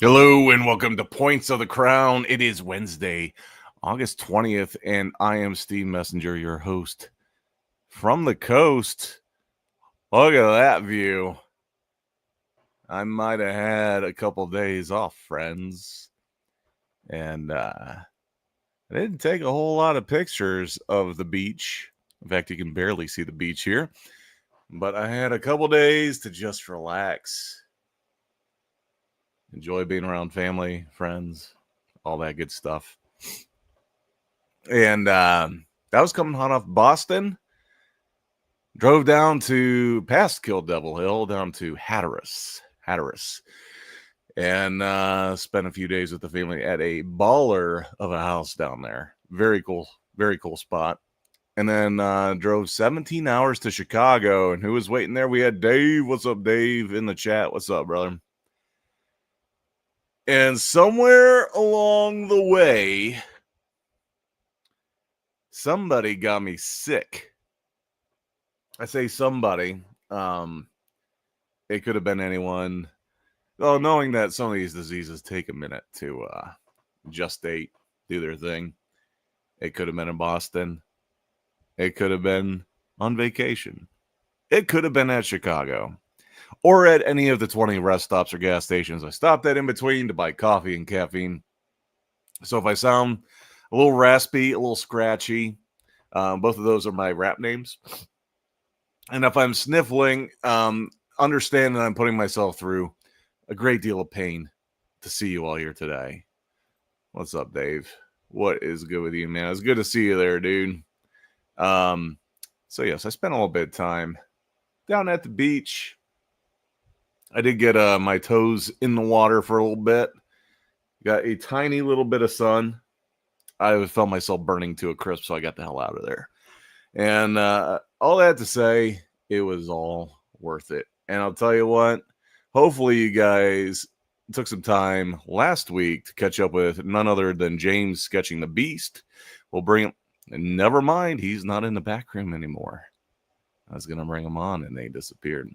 Hello and welcome to Points of the Crown. It is Wednesday, August 20th, and I am Steve Messenger, your host from the coast. Look at that view. I might have had a couple days off, friends, and I didn't take a whole lot of pictures of the beach. In fact, you can barely see the beach here, but I had a couple days to just relax. Enjoy being around family, friends, all that good stuff. And that was coming hot off Boston. Drove down to past Kill Devil Hill, down to Hatteras. And spent a few days with the family at a baller of a house down there. Very cool spot. And then drove 17 hours to Chicago. And who was waiting there? We had Dave. What's up, Dave? In the chat. What's up, brother? And somewhere along the way, somebody got me sick. I say somebody. It could have been anyone. Well, knowing that some of these diseases take a minute to gestate, do their thing. It could have been in Boston. It could have been on vacation. It could have been at Chicago. Or at any of the 20 rest stops or gas stations I stopped at in between to buy coffee and caffeine. So if I sound a little raspy, a little scratchy, both of those are my rap names. And if I'm sniffling, understand that I'm putting myself through a great deal of pain to see you all here today. What's up, Dave? What is good with you, man? It's good to see you there, dude. So yes, I spent a little bit of time down at the beach. I did get my toes in the water for a little bit. Got a tiny little bit of sun. I felt myself burning to a crisp, so I got the hell out of there. And all that to say, it was all worth it. And I'll tell you what, hopefully you guys took some time last week to catch up with none other than James Sketching the Beast. We'll bring him. And never mind, he's not in the back room anymore. I was going to bring him on, and they disappeared.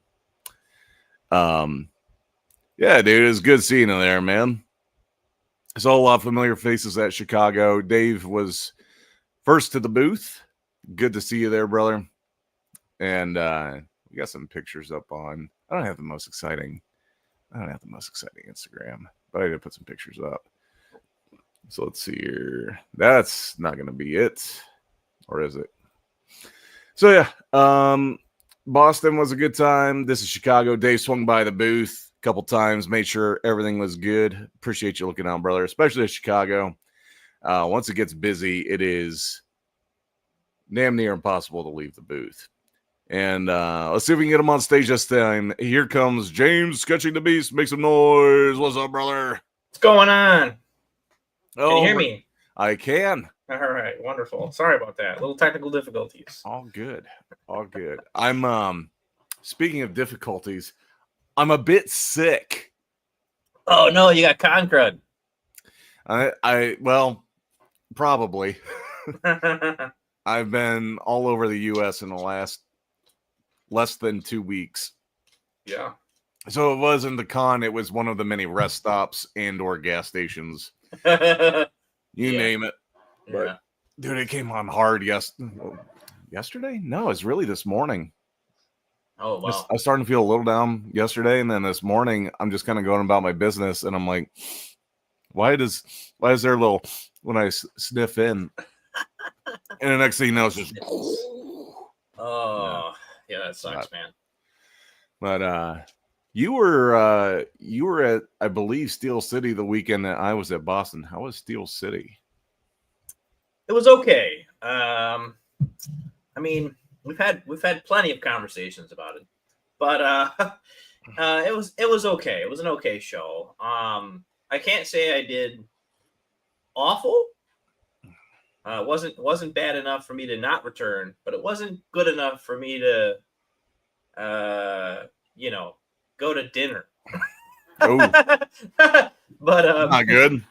Yeah, dude, it's good seeing him there, man. I saw a lot of familiar faces at Chicago. Dave was first to the booth. Good to see you there, brother. And we got some pictures up on. I don't have the most exciting Instagram, but I did put some pictures up. So let's see here. That's not going to be it, or is it? So yeah, Boston was a good time. This is Chicago. Dave swung by the booth a couple times, made sure everything was good. Appreciate you looking out, brother, especially at Chicago. Once it gets busy, it is damn near impossible to leave the booth. And let's see if we can get him on stage this time. Here comes James Sketching the Beast. Make some noise. What's up, brother? What's going on? Oh, can you hear me? I can. All right, wonderful. Sorry about that. Little technical difficulties. All good. I'm speaking of difficulties, I'm a bit sick. Oh no, you got con crud. Well, probably. I've been all over the U.S. in the last less than 2 weeks. Yeah. So it wasn't the con, it was one of the many rest stops and or gas stations. You name it. But dude, it came on hard yesterday? No, it's really this morning. Oh wow. I was starting to feel a little down yesterday, and then this morning I'm just kind of going about my business, and I'm like, why is there a little when I sniff in, and the next thing you know it's just yeah, that sucks, man. But you were at, I believe, Steel City the weekend that I was at Boston. How was Steel City? It was okay. I mean, we've had plenty of conversations about it, but it was okay. It was an okay show. I can't say I did awful. Wasn't bad enough for me to not return, but it wasn't good enough for me to you know, go to dinner. Oh, But not good.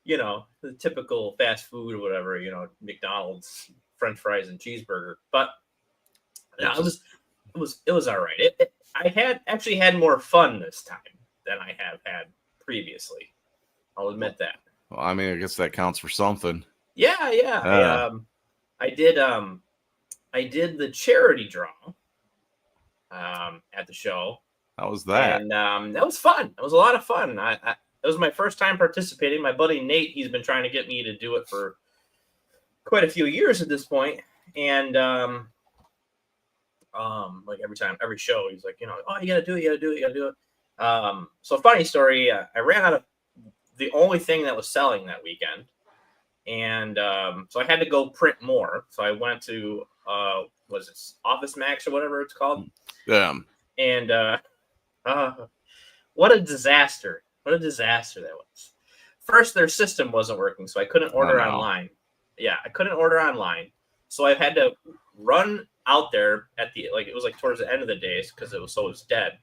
you know, the typical fast food or whatever, you know, McDonald's, French fries and cheeseburger. But yeah, it was all right. I had actually had more fun this time than I have had previously. I'll admit that. Well, I mean, I guess that counts for something. Yeah, yeah. I did the charity draw at the show. How was that? And that was fun. It was a lot of fun. It was my first time participating. My buddy Nate, he's been trying to get me to do it for quite a few years at this point. And like every show, he's like, you know, oh, you gotta do it, you gotta do it, you gotta do it. So funny story. I ran out of the only thing that was selling that weekend, and so I had to go print more. So I went to was it Office Max or whatever it's called? Damn. And what a disaster! What a disaster that was. First, their system wasn't working, so I couldn't order online. Yeah, I couldn't order online, so I had to run out there at the it was like towards the end of the day because it was dead.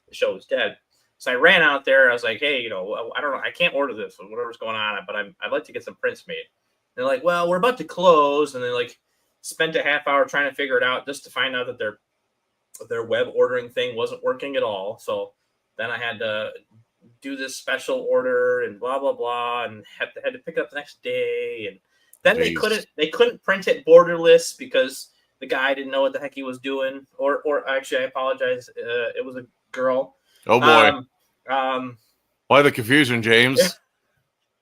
The show was dead. So I ran out there. I was like, hey, you know, I don't know, I can't order this or whatever's going on, but I'd like to get some prints made. And they're like, well, we're about to close, and they like spent a half hour trying to figure it out just to find out that their web ordering thing wasn't working at all. So then I had to do this special order and blah blah blah, and had to pick it up the next day. And then they couldn't print it borderless because the guy didn't know what the heck he was doing. Or actually, I apologize. It was a girl. Oh boy. Why the confusion, James?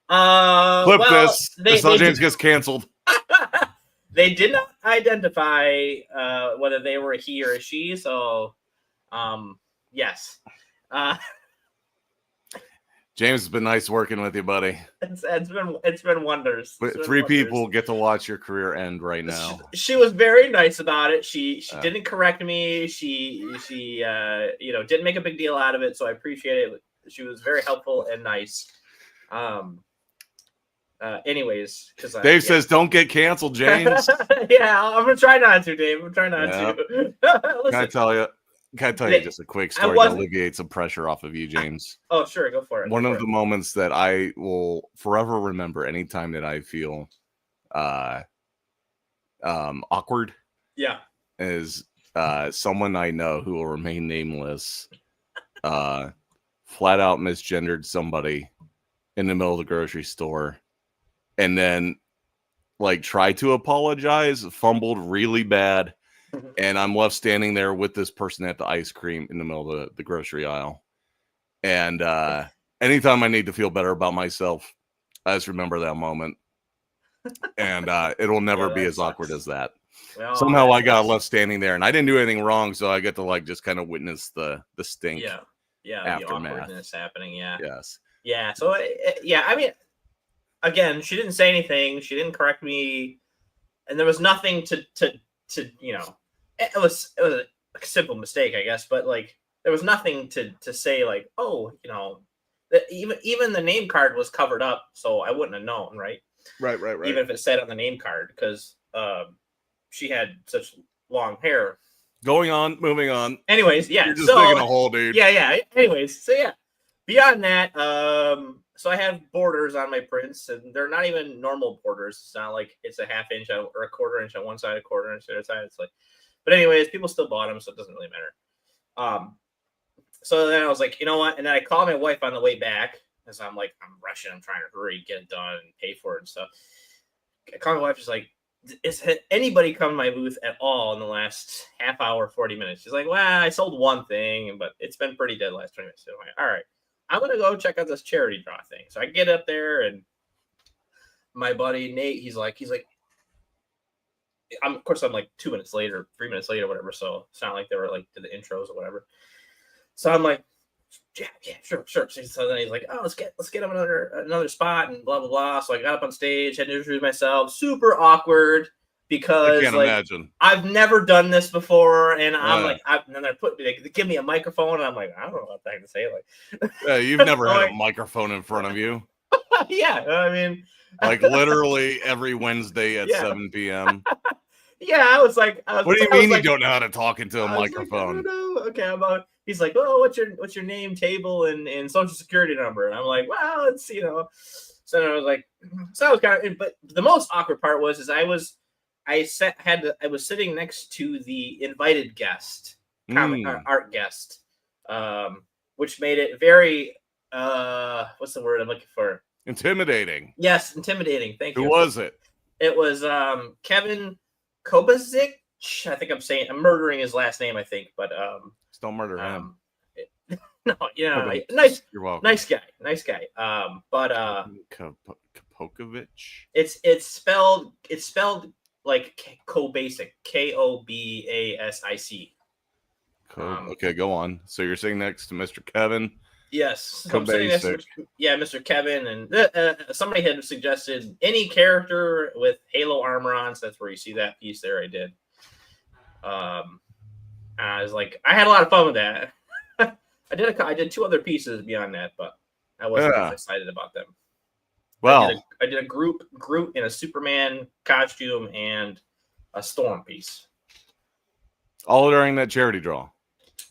Clip this. James gets canceled. They did not identify whether they were a he or a she. So, yes. James, has been nice working with you, buddy. It's been wonders. Three people get to watch your career end right now. She was very nice about it. She didn't correct me. She you know, didn't make a big deal out of it. So I appreciate it. She was very helpful and nice. Anyways, because Dave says don't get canceled, James. Yeah, I'm gonna try not to, Dave. I'm trying not to. Listen, can I tell you just a quick story to alleviate some pressure off of you, James? Oh, sure, go for it. One of the moments that I will forever remember anytime that I feel awkward, yeah, is someone I know who will remain nameless flat out misgendered somebody in the middle of the grocery store, and then like tried to apologize, fumbled really bad, and I'm left standing there with this person at the ice cream in the middle of the grocery aisle. And anytime I need to feel better about myself, I just remember that moment, and it'll never be as awkward as that. Well, somehow I got left standing there, and I didn't do anything wrong, so I get to like just kind of witness the stink. Yeah, aftermath. The awkwardness happening. Yeah. Yes. Yeah. So yeah, I mean, again, she didn't say anything. She didn't correct me, and there was nothing to you know. It was a simple mistake, I guess, but like there was nothing to say like, oh, you know, that even the name card was covered up, so I wouldn't have known, right? Right. Even if it said on the name card, because she had such long hair. Moving on. Anyways, yeah. You're just digging a hole, dude. Yeah. Anyways, so yeah. Beyond that, so I have borders on my prints, and they're not even normal borders. It's not like it's a half inch or a quarter inch on one side, a quarter inch on the other side. It's like, but anyways, people still bought them, so it doesn't really matter. So then I was like, you know what? And then I called my wife on the way back, because I'm like, I'm rushing, I'm trying to hurry, get it done, and pay for it and stuff. I called my wife, she's like, has anybody come to my booth at all in the last half hour, 40 minutes? She's like, well, I sold one thing, but it's been pretty dead last 20 minutes. So I'm like, all right, I'm going to go check out this charity draw thing. So I get up there, and my buddy Nate, he's like, of course, I'm like 2 minutes later, 3 minutes later, whatever. So it's not like they were like to the intros or whatever. So I'm like, yeah, sure. So then he's like, oh, let's get him another spot and blah blah blah. So I got up on stage, had to introduce myself. Super awkward I because can't like imagine. I've never done this before, and I'm Yeah. like, and then they give me a microphone, and I'm like, I don't know what the heck to say. Like, Yeah, you've never had like, a microphone in front of you. yeah, I mean, Like literally every Wednesday at yeah. 7 p.m. Yeah, I was like, What do you I was mean you like, don't know how to talk into a I was like, I microphone? don't know. Okay, I'm on. He's like, oh, what's your name, table, and social security number? And I'm like, well, it's So I was like, so I was kind of. But the most awkward part was I was sitting next to the invited guest, art guest, which made it very what's the word I'm looking for? Intimidating. Yes, intimidating. Thank you. Who was it? It was Kevin Kovacic. I think I'm murdering his last name, I think, but Just don't murder him. No, yeah, You're welcome. Nice guy. But Kapokovic. It's spelled like Kobasic, Kobasic. Okay, go on. So you're sitting next to Mr. Kevin. Yes, so I'm sitting next to Mr. Kevin, and somebody had suggested any character with Halo armor on. So that's where you see that piece there. I did. I was like, I had a lot of fun with that. I did 2 other pieces beyond that, but I wasn't as excited about them. Well, I did a Groot in a Superman costume and a Storm piece. All during that charity draw.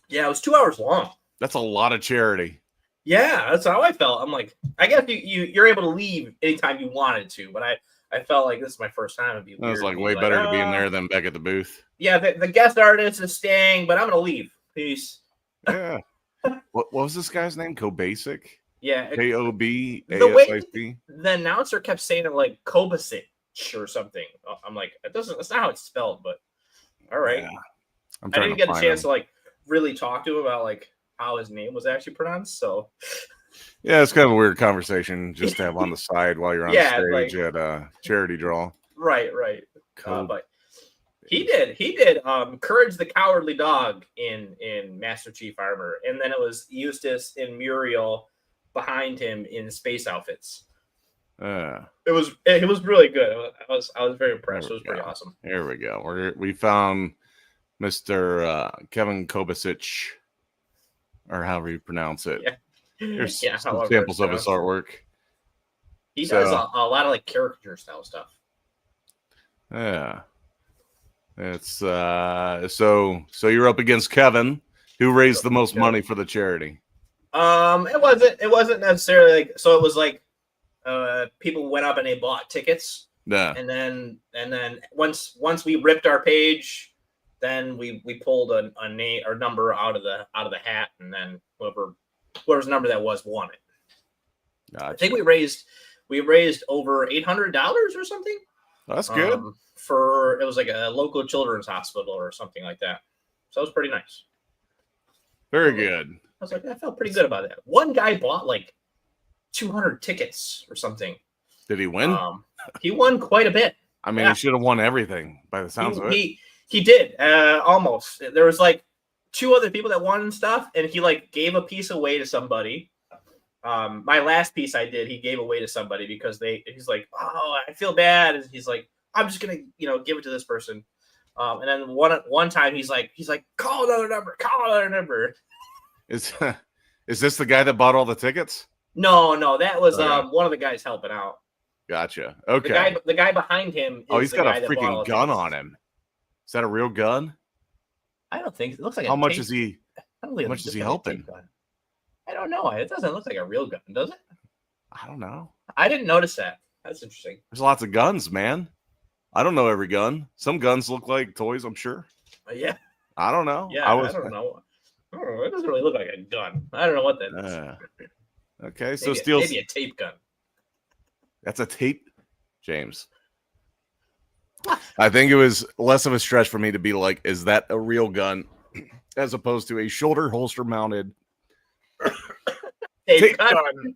Yeah, it was 2 hours long. That's a lot of charity. Yeah, that's how I felt. I'm like, I guess you're able to leave anytime you wanted to, but I felt like this is my first time. It'd be weird. It was like way better to be in there than back at the booth. Yeah, the guest artist is staying, but I'm gonna leave. Peace. Yeah. What was this guy's name? Kobasic? Yeah. Kobasic. The announcer kept saying it like Kovacic or something. I'm like, that's not how it's spelled, but all right. Yeah. I didn't get a chance to like really talk to him about like how his name was actually pronounced. So yeah, it's kind of a weird conversation just to have on the side while you're on stage at a charity draw. Right. But he did Courage the Cowardly Dog in Master Chief armor, and then it was Eustace and Muriel behind him in space outfits. It was really good. I was very impressed. It was pretty awesome. Here we go. We found Mr. Kevin Kovacic, or however you pronounce it. Yeah. Here's some samples of his artwork. He does a lot of like caricature style stuff. Yeah. It's so you're up against Kevin, who raised the most money for the charity. It wasn't necessarily like, so it was like people went up and they bought tickets. Yeah. And then once we ripped our page, then we pulled a name or number out of the hat, and then whoever's number that was won it. Gotcha. I think we raised over $800 or something. That's good. It was like a local children's hospital or something like that. So it was pretty nice. Very good. I was like, I felt pretty good about that. One guy bought like 200 tickets or something. Did he win? He won quite a bit. I mean, he should have won everything by the sounds of it. He did, almost. There was like 2 other people that won stuff, and he like gave a piece away to somebody. My last piece I did, he gave away to somebody because he's like, oh, I feel bad. And he's like, I'm just gonna, give it to this person. And then one time he's like, call another number. Is this the guy that bought all the tickets? No, that was one of the guys helping out. Gotcha. Okay. The guy behind him. He's got a freaking gun on him. Is that a real gun? I don't think it looks like. How much is he? How much is he helping? I don't know. It doesn't look like a real gun, does it? I don't know. I didn't notice that. That's interesting. There's lots of guns, man. I don't know every gun. Some guns look like toys, I'm sure. Yeah. I don't know. Yeah, I don't know. It doesn't really look like a gun. I don't know what that is. Okay, so maybe a tape gun. That's a tape, James. I think it was less of a stretch for me to be like, is that a real gun, as opposed to a shoulder holster mounted tape gun.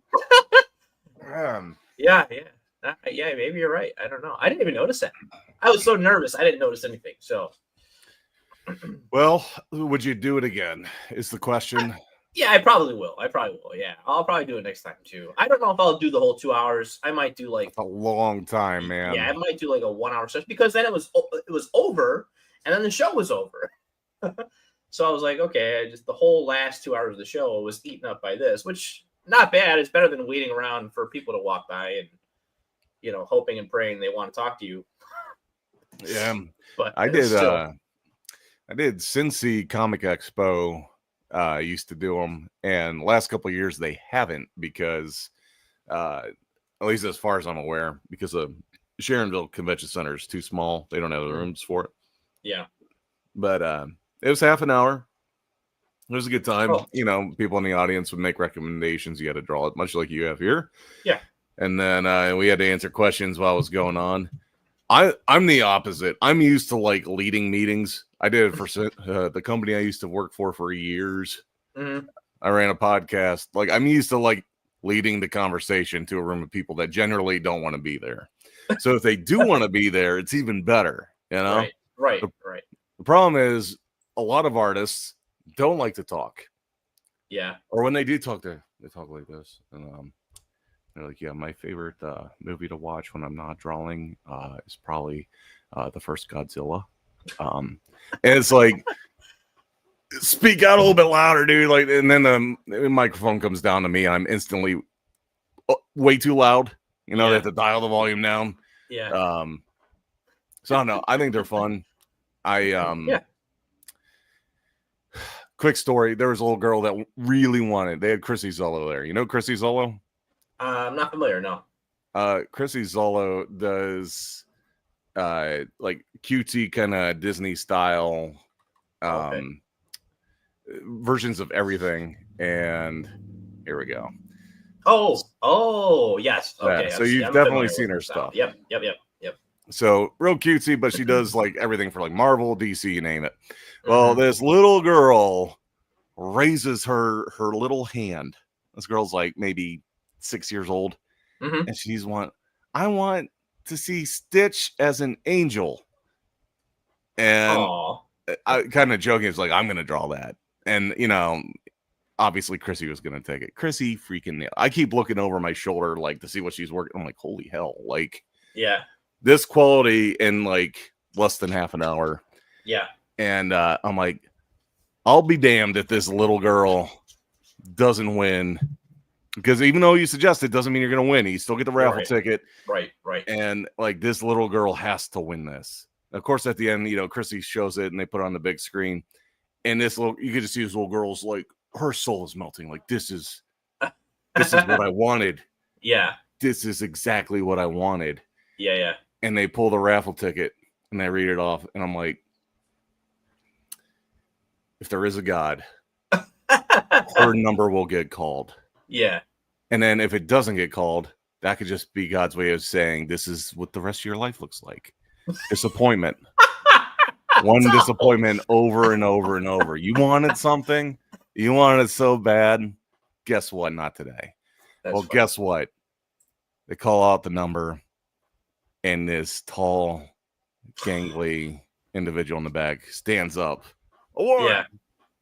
Yeah, maybe you're right. I don't know. I didn't even notice that. I was so nervous. I didn't notice anything. So, well, would you do it again? Is the question. Yeah, I probably will. Yeah, I'll probably do it next time too. I don't know if I'll do the whole 2 hours. I might do like That's a long time, man. yeah, I might do like a 1 hour session because then it was over and then the show was over. So I was like, okay, just the whole last 2 hours of the show was eaten up by this, which not bad. It's better than waiting around for people to walk by and hoping and praying they want to talk to you. Yeah, But I did. still, I did Cincy Comic Expo. Used to do them, and the last couple of years they haven't because, at least as far as I'm aware, because the Sharonville Convention Center is too small. They don't have the rooms for it. Yeah, but it was half an hour. It was a good time. Oh. People in the audience would make recommendations. You had to draw it, much like you have here. Yeah. And then we had to answer questions while it was going on. I'm the opposite. I'm used to like leading meetings. I did it for the company I used to work for years. Mm-hmm. I ran a podcast. Like I'm used to like leading the conversation to a room of people that generally don't want to be there. So if they do want to be there, it's even better. Right. The problem is a lot of artists don't like to talk. Yeah. Or when they do talk, they talk like this. And they're like, yeah, my favorite movie to watch when I'm not drawing is probably the first Godzilla. And it's like, speak out a little bit louder, dude. Like, and then the microphone comes down to me, and I'm instantly way too loud. They have to dial the volume down. Yeah. So I don't know. I think they're fun. Yeah. Quick story. There was a little girl that really wanted. They had Chrissy Zollo there. You know Chrissy Zollo? I'm not familiar. No. Chrissy Zollo does like cutesy kind of Disney style versions of everything. And here we go. Oh, yes. Okay. So you've definitely seen her stuff. Yep. So real cutesy, but she does like everything for like Marvel, DC, you name it. Well, this little girl raises her little hand. This girl's like maybe 6 years old, and I want to see Stitch as an angel. And I kind of joking, it's like, I'm gonna draw that. And obviously Chrissy was gonna take it. Chrissy freaking I keep looking over my shoulder like to see what she's working. I'm like, holy hell, like this quality in like less than half an hour. Yeah. And I'm like, I'll be damned if this little girl doesn't win. Because even though you suggest it, doesn't mean you're going to win. You still get the raffle ticket. Right. And like this little girl has to win this. Of course, at the end, Chrissy shows it and they put it on the big screen. And you could just see this little girl's like, her soul is melting. Like, this is what I wanted. Yeah. This is exactly what I wanted. Yeah. And they pull the raffle ticket and they read it off. And I'm like, if there is a God, her number will get called. Yeah. And then if it doesn't get called, that could just be God's way of saying, this is what the rest of your life looks like. Disappointment. One disappointment over and over and over. You wanted something. You wanted it so bad. Guess what? Not today. Well, guess what? They call out the number, and this tall, gangly individual in the back stands up. A one. Yeah.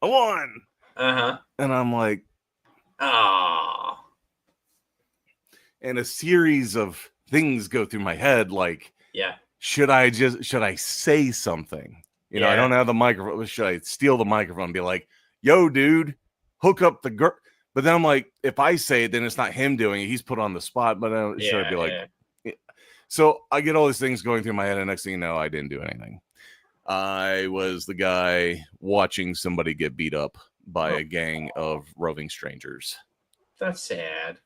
A one. Uh-huh. And I'm like, oh. And a series of things go through my head, like, should I say something? I don't have the microphone. Should I steal the microphone and be like, yo, dude, hook up the girl? But then I'm like, if I say it, then it's not him doing it. He's put on the spot. But then should I be like, So I get all these things going through my head. And next thing you know, I didn't do anything. I was the guy watching somebody get beat up by a gang of roving strangers. That's sad.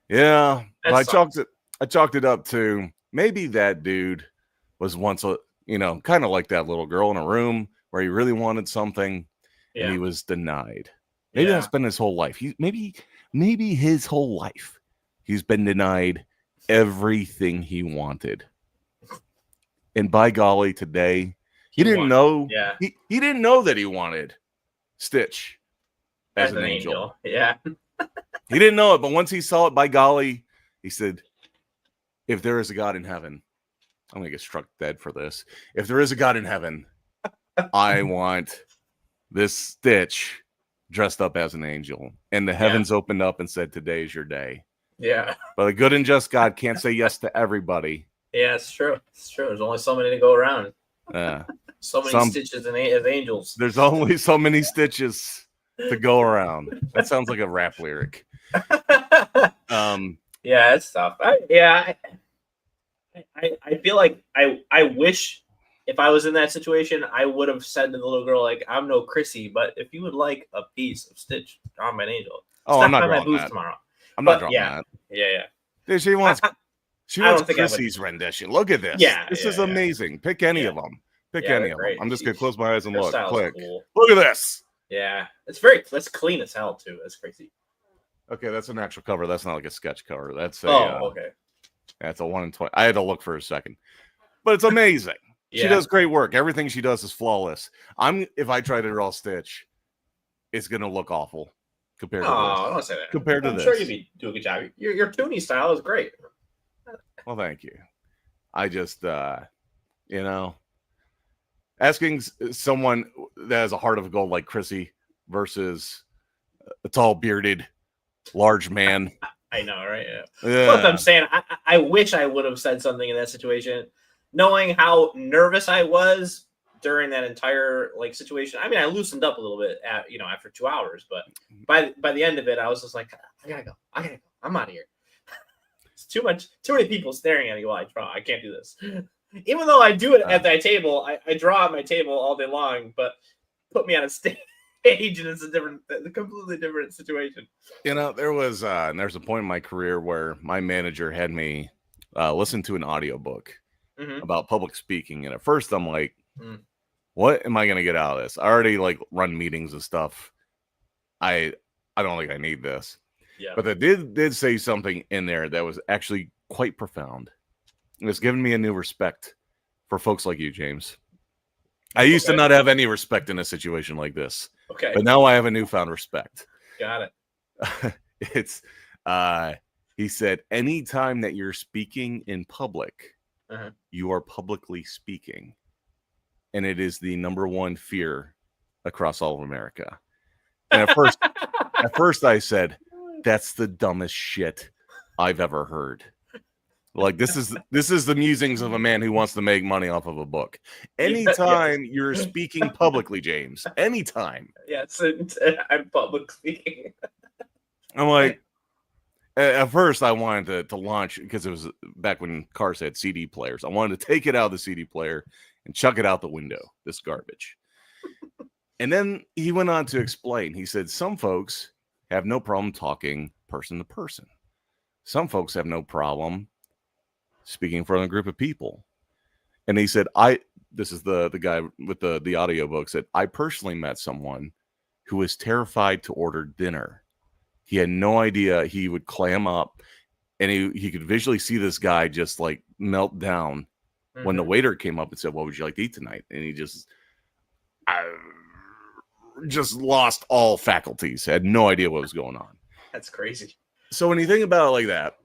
Yeah. But I chalked it up to maybe that dude was once kind of like that little girl in a room where he really wanted something and he was denied. Maybe that's been his whole life. Maybe his whole life he's been denied everything he wanted. And by golly, today he didn't know. Yeah. He didn't know that he wanted Stitch as an angel. Yeah. He didn't know it, but once he saw it, by golly, he said, if there is a God in heaven, I'm going to get struck dead for this. If there is a God in heaven, I want this Stitch dressed up as an angel, and the heavens opened up and said, "Today's your day." Yeah. But a good and just God can't say yes to everybody. Yeah, it's true. It's true. There's only so many to go around. So many stitches as angels. There's only so many stitches to go around. That sounds like a rap lyric. Yeah, it's tough. I feel like I wish if I was in that situation, I would have said to the little girl, like, I'm no Chrissy, but if you would like a piece of stitch drawn by an angel, I'm not by drawing my booth that tomorrow. I'm not drawing that. Yeah. Dude, she wants Chrissy's rendition. Look at this. This is amazing. Pick any of them. Pick any of them. I'm just gonna close my eyes and look. Click. Cool. Look at this. Yeah, that's clean as hell too. That's crazy. Okay, that's an actual cover. That's not like a sketch cover. That's a okay. That's a 1 in 20. I had to look for a second, but it's amazing. She does great work. Everything she does is flawless. If I try to draw Stitch, it's gonna look awful compared to this. I don't say that. Compared to this, I'm sure you'd do a good job. Your Toonie style is great. Well, thank you. I just, asking someone that has a heart of gold like Chrissy versus a tall, bearded, large man. I know, right? Yeah. What I'm saying, I wish I would have said something in that situation, knowing how nervous I was during that entire situation. I mean, I loosened up a little bit after 2 hours, but by the end of it, I was just like, I gotta go. I'm out of here. It's too many people staring at me while I draw. I can't do this. Even though I do it at that table, I draw at my table all day long, but put me on a stage and it's a completely different situation. There was there's a point in my career where my manager had me listen to an audiobook about public speaking, and at first I'm like, what am I gonna get out of this? I already run meetings and stuff. I don't think I need this. Yeah. But they did say something in there that was actually quite profound. It's given me a new respect for folks like you, James. I used to not have any respect in a situation like this. Okay. But now I have a newfound respect. Got it. It's he said, anytime that you're speaking in public, you are publicly speaking. And it is the number one fear across all of America. And at first I said, that's the dumbest shit I've ever heard. This is the musings of a man who wants to make money off of a book. Anytime you're speaking publicly, James, anytime. Yes, I'm public speaking. I'm like, at first I wanted to launch, because it was back when cars had CD players. I wanted to take it out of the CD player and chuck it out the window, this garbage. And then he went on to explain. He said, some folks have no problem talking person to person. Some folks have no problem speaking in front of a group of people. And he said, this is the guy with the audiobook, said, I personally met someone who was terrified to order dinner. He had no idea he would clam up, and he could visually see this guy just melt down when the waiter came up and said, what would you like to eat tonight? And he just lost all faculties, had no idea what was going on. That's crazy. So when you think about it like that,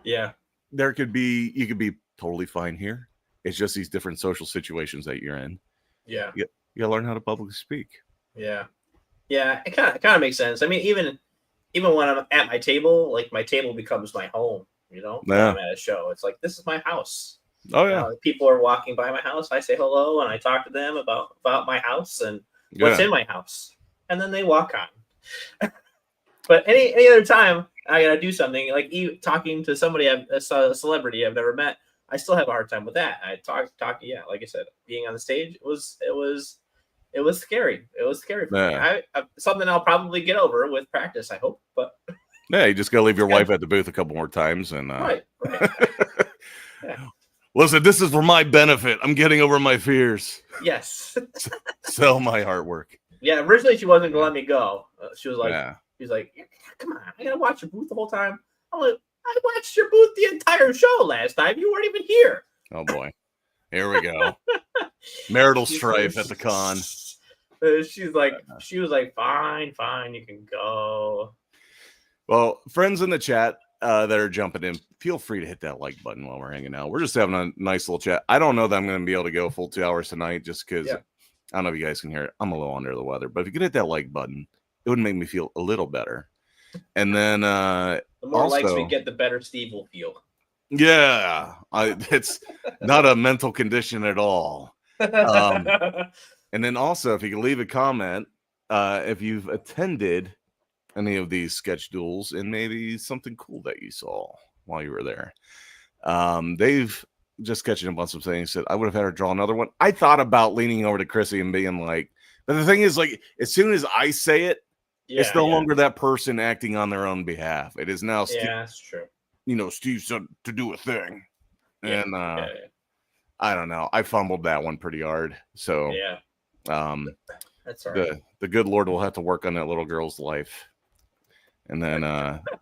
yeah, you could be totally fine here. It's just these different social situations that you're in. Yeah. You gotta learn how to publicly speak. Yeah. Yeah. It kind of makes sense. I mean, even when I'm at my table, my table becomes my home, Yeah. When I'm at a show. It's like, this is my house. Oh yeah. People are walking by my house. I say hello and I talk to them about my house and what's in my house. And then they walk on. But any other time I gotta do something, like talking to somebody, a celebrity I've never met, I still have a hard time with that. I talk. Yeah, like I said, being on the stage it was scary. It was scary for me. Something I'll probably get over with practice, I hope. But yeah, you just gotta leave your wife at the booth a couple more times and right. Yeah. Listen, this is for my benefit. I'm getting over my fears. Yes. Sell my artwork. Yeah, originally she wasn't gonna let me go. She was like, She's like, come on, I gotta watch your booth the whole time. I'm like, I watched your booth the entire show last time. You weren't even here. Oh boy, here we go. Marital strife at the con. She was like, fine, you can go. Well, friends in the chat that are jumping in, feel free to hit that like button while we're hanging out. We're just having a nice little chat. I don't know that I'm going to be able to go full 2 hours tonight, just because I don't know if you guys can hear it. I'm a little under the weather, but if you could hit that like button, it would make me feel a little better. And then The more likes we also, get, the better Steve will feel. yeah, it's not a mental condition at all. And then also, if you can leave a comment, if you've attended any of these sketch duels and maybe something cool that you saw while you were there. They've just sketching a bunch of things. Said I would have had her draw another one. I thought about leaning over to Chrissy and being like, but the thing is, like, as soon as I say it, it's no longer that person acting on their own behalf. It is now, that's true. Steve said to do a thing, Yeah, and I don't know. I fumbled that one pretty hard. So yeah, that's all right. the good Lord will have to work on that little girl's life. And then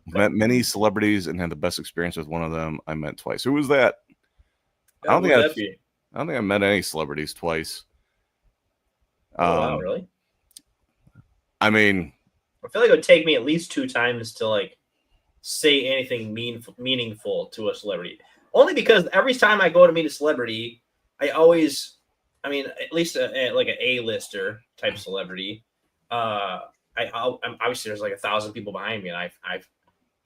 met many celebrities and had the best experience with one of them. I met twice. Who was that? I don't think I met any celebrities twice. Oh, wow, really? I mean, I feel like it would take me at least 2 times to like say anything meaningful to a celebrity. Only because every time I go to meet a celebrity, at least like an A-lister type celebrity, I'm obviously there's like 1,000 people behind me, and I've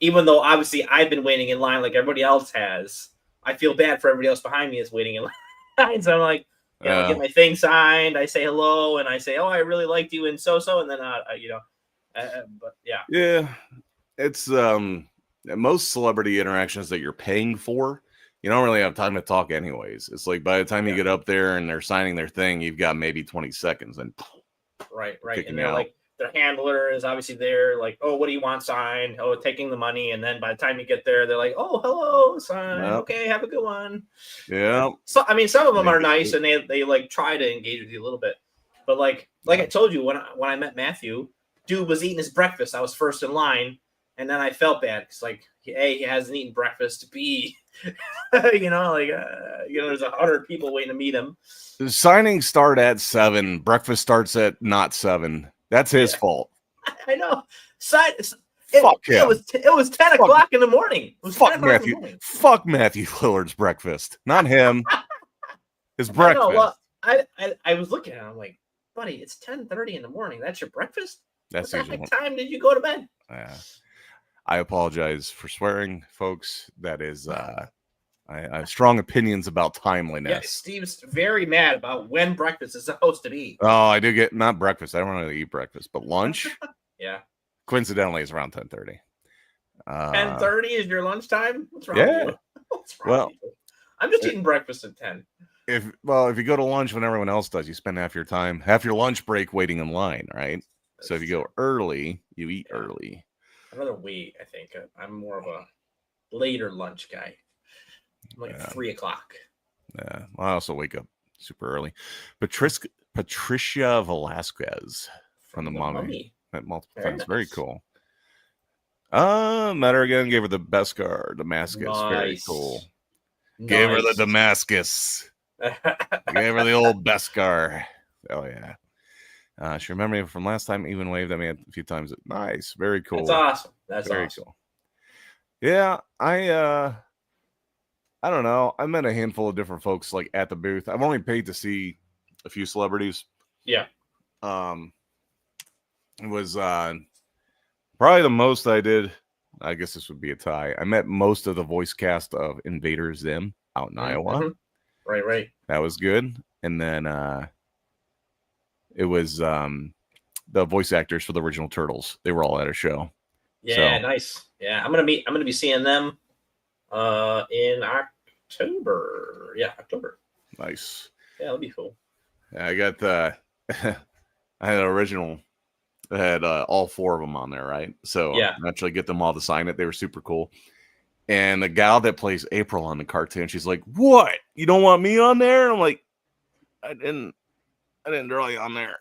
even though obviously I've been waiting in line like everybody else has, I feel bad for everybody else behind me is waiting in line. So I'm like, I get my thing signed, I say hello, and I say, oh, I really liked you, and so, and then but yeah, it's most celebrity interactions that you're paying for, you don't really have time to talk anyways. It's like by the time you get up there and they're signing their thing, you've got maybe 20 seconds and right, and they're like, their handler is obviously there, like, oh, what do you want signed? Oh, taking the money, and then by the time you get there, they're like, oh, hello, sign. Okay, have a good one. Yeah. So I mean, some of them are nice, and they like try to engage with you a little bit, but like I told you when I met Matthew, dude was eating his breakfast. I was first in line, and then I felt bad because like, A, he hasn't eaten breakfast. B, there's 100 people waiting to meet him. The signings start at 7. Breakfast starts at not 7. That's his fault. I know. Fuck him. It was 10 o'clock in the morning. Fuck Matthew. Fuck Matthew Lillard's breakfast. Not him. His breakfast. Well, I was looking at it. I'm like, buddy, it's 10:30 in the morning. That's your breakfast? That's what the heck time did you go to bed? I apologize for swearing, folks. That is I have strong opinions about timeliness. Yeah, Steve's very mad about when breakfast is supposed to be. Oh, I do get not breakfast. I don't really eat breakfast, but lunch. Yeah. Coincidentally, is around 10:30. 10:30 is your lunchtime? What's wrong with you? What's wrong with you? I'm just eating breakfast at 10. If you go to lunch when everyone else does, you spend half your lunch break waiting in line, right? So if you go early, you eat early. I'd rather wait, I think. I'm more of a later lunch guy. Like 3 o'clock. Yeah, I also wake up super early. Patricia Velasquez from the Mummy. Met multiple times. Nice. Very cool. Met her again. Gave her the Beskar Damascus. Nice. Very cool. Nice. Gave her the Damascus. Gave her the old Beskar. Oh yeah. She remembered me from last time. Even waved at me a few times. Nice. Very cool. That's awesome. That's very awesome. Cool. Yeah, I don't know. I met a handful of different folks like at the booth. I've only paid to see a few celebrities. Yeah. It was probably the most I did. I guess this would be a tie. I met most of the voice cast of Invader Zim out in Iowa. Right. That was good. And then it was the voice actors for the original Turtles. They were all at a show. Yeah, nice. Yeah, I'm gonna be seeing them in October. Yeah, October. Nice. Yeah, that'll be cool. Yeah, I got I had an original. I had all 4 of them on there, right? So I actually get them all to sign it. They were super cool. And the gal that plays April on the cartoon, she's like, "What? You don't want me on there?" And I'm like, I didn't draw you on there.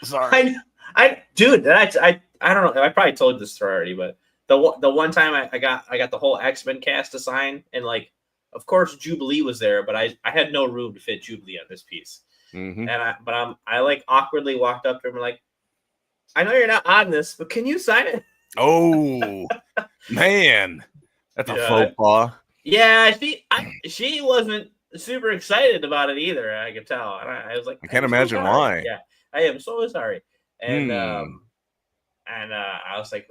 Sorry. I don't know. I probably told this story already, but the one time I got the whole X-Men cast to sign, and like, of course Jubilee was there, but I had no room to fit Jubilee on this piece. Mm-hmm. And I like awkwardly walked up to him and like, I know you're not on this, but can you sign it? Oh man, that's a faux pas. Yeah, she wasn't super excited about it either. I could tell. And I was like, I can't imagine why. Yeah, I am so sorry. And And I was like,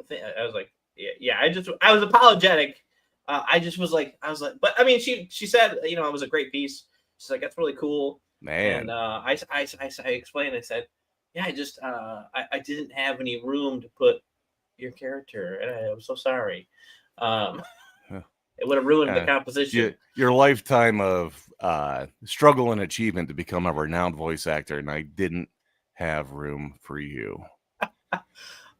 yeah. I was apologetic. I just was like, but I mean, she said, it was a great piece. She's like, that's really cool. Man. And I explained. I said, yeah, I didn't have any room to put your character, and I'm so sorry. It would have ruined the composition. Your lifetime of struggle and achievement to become a renowned voice actor, and I didn't have room for you.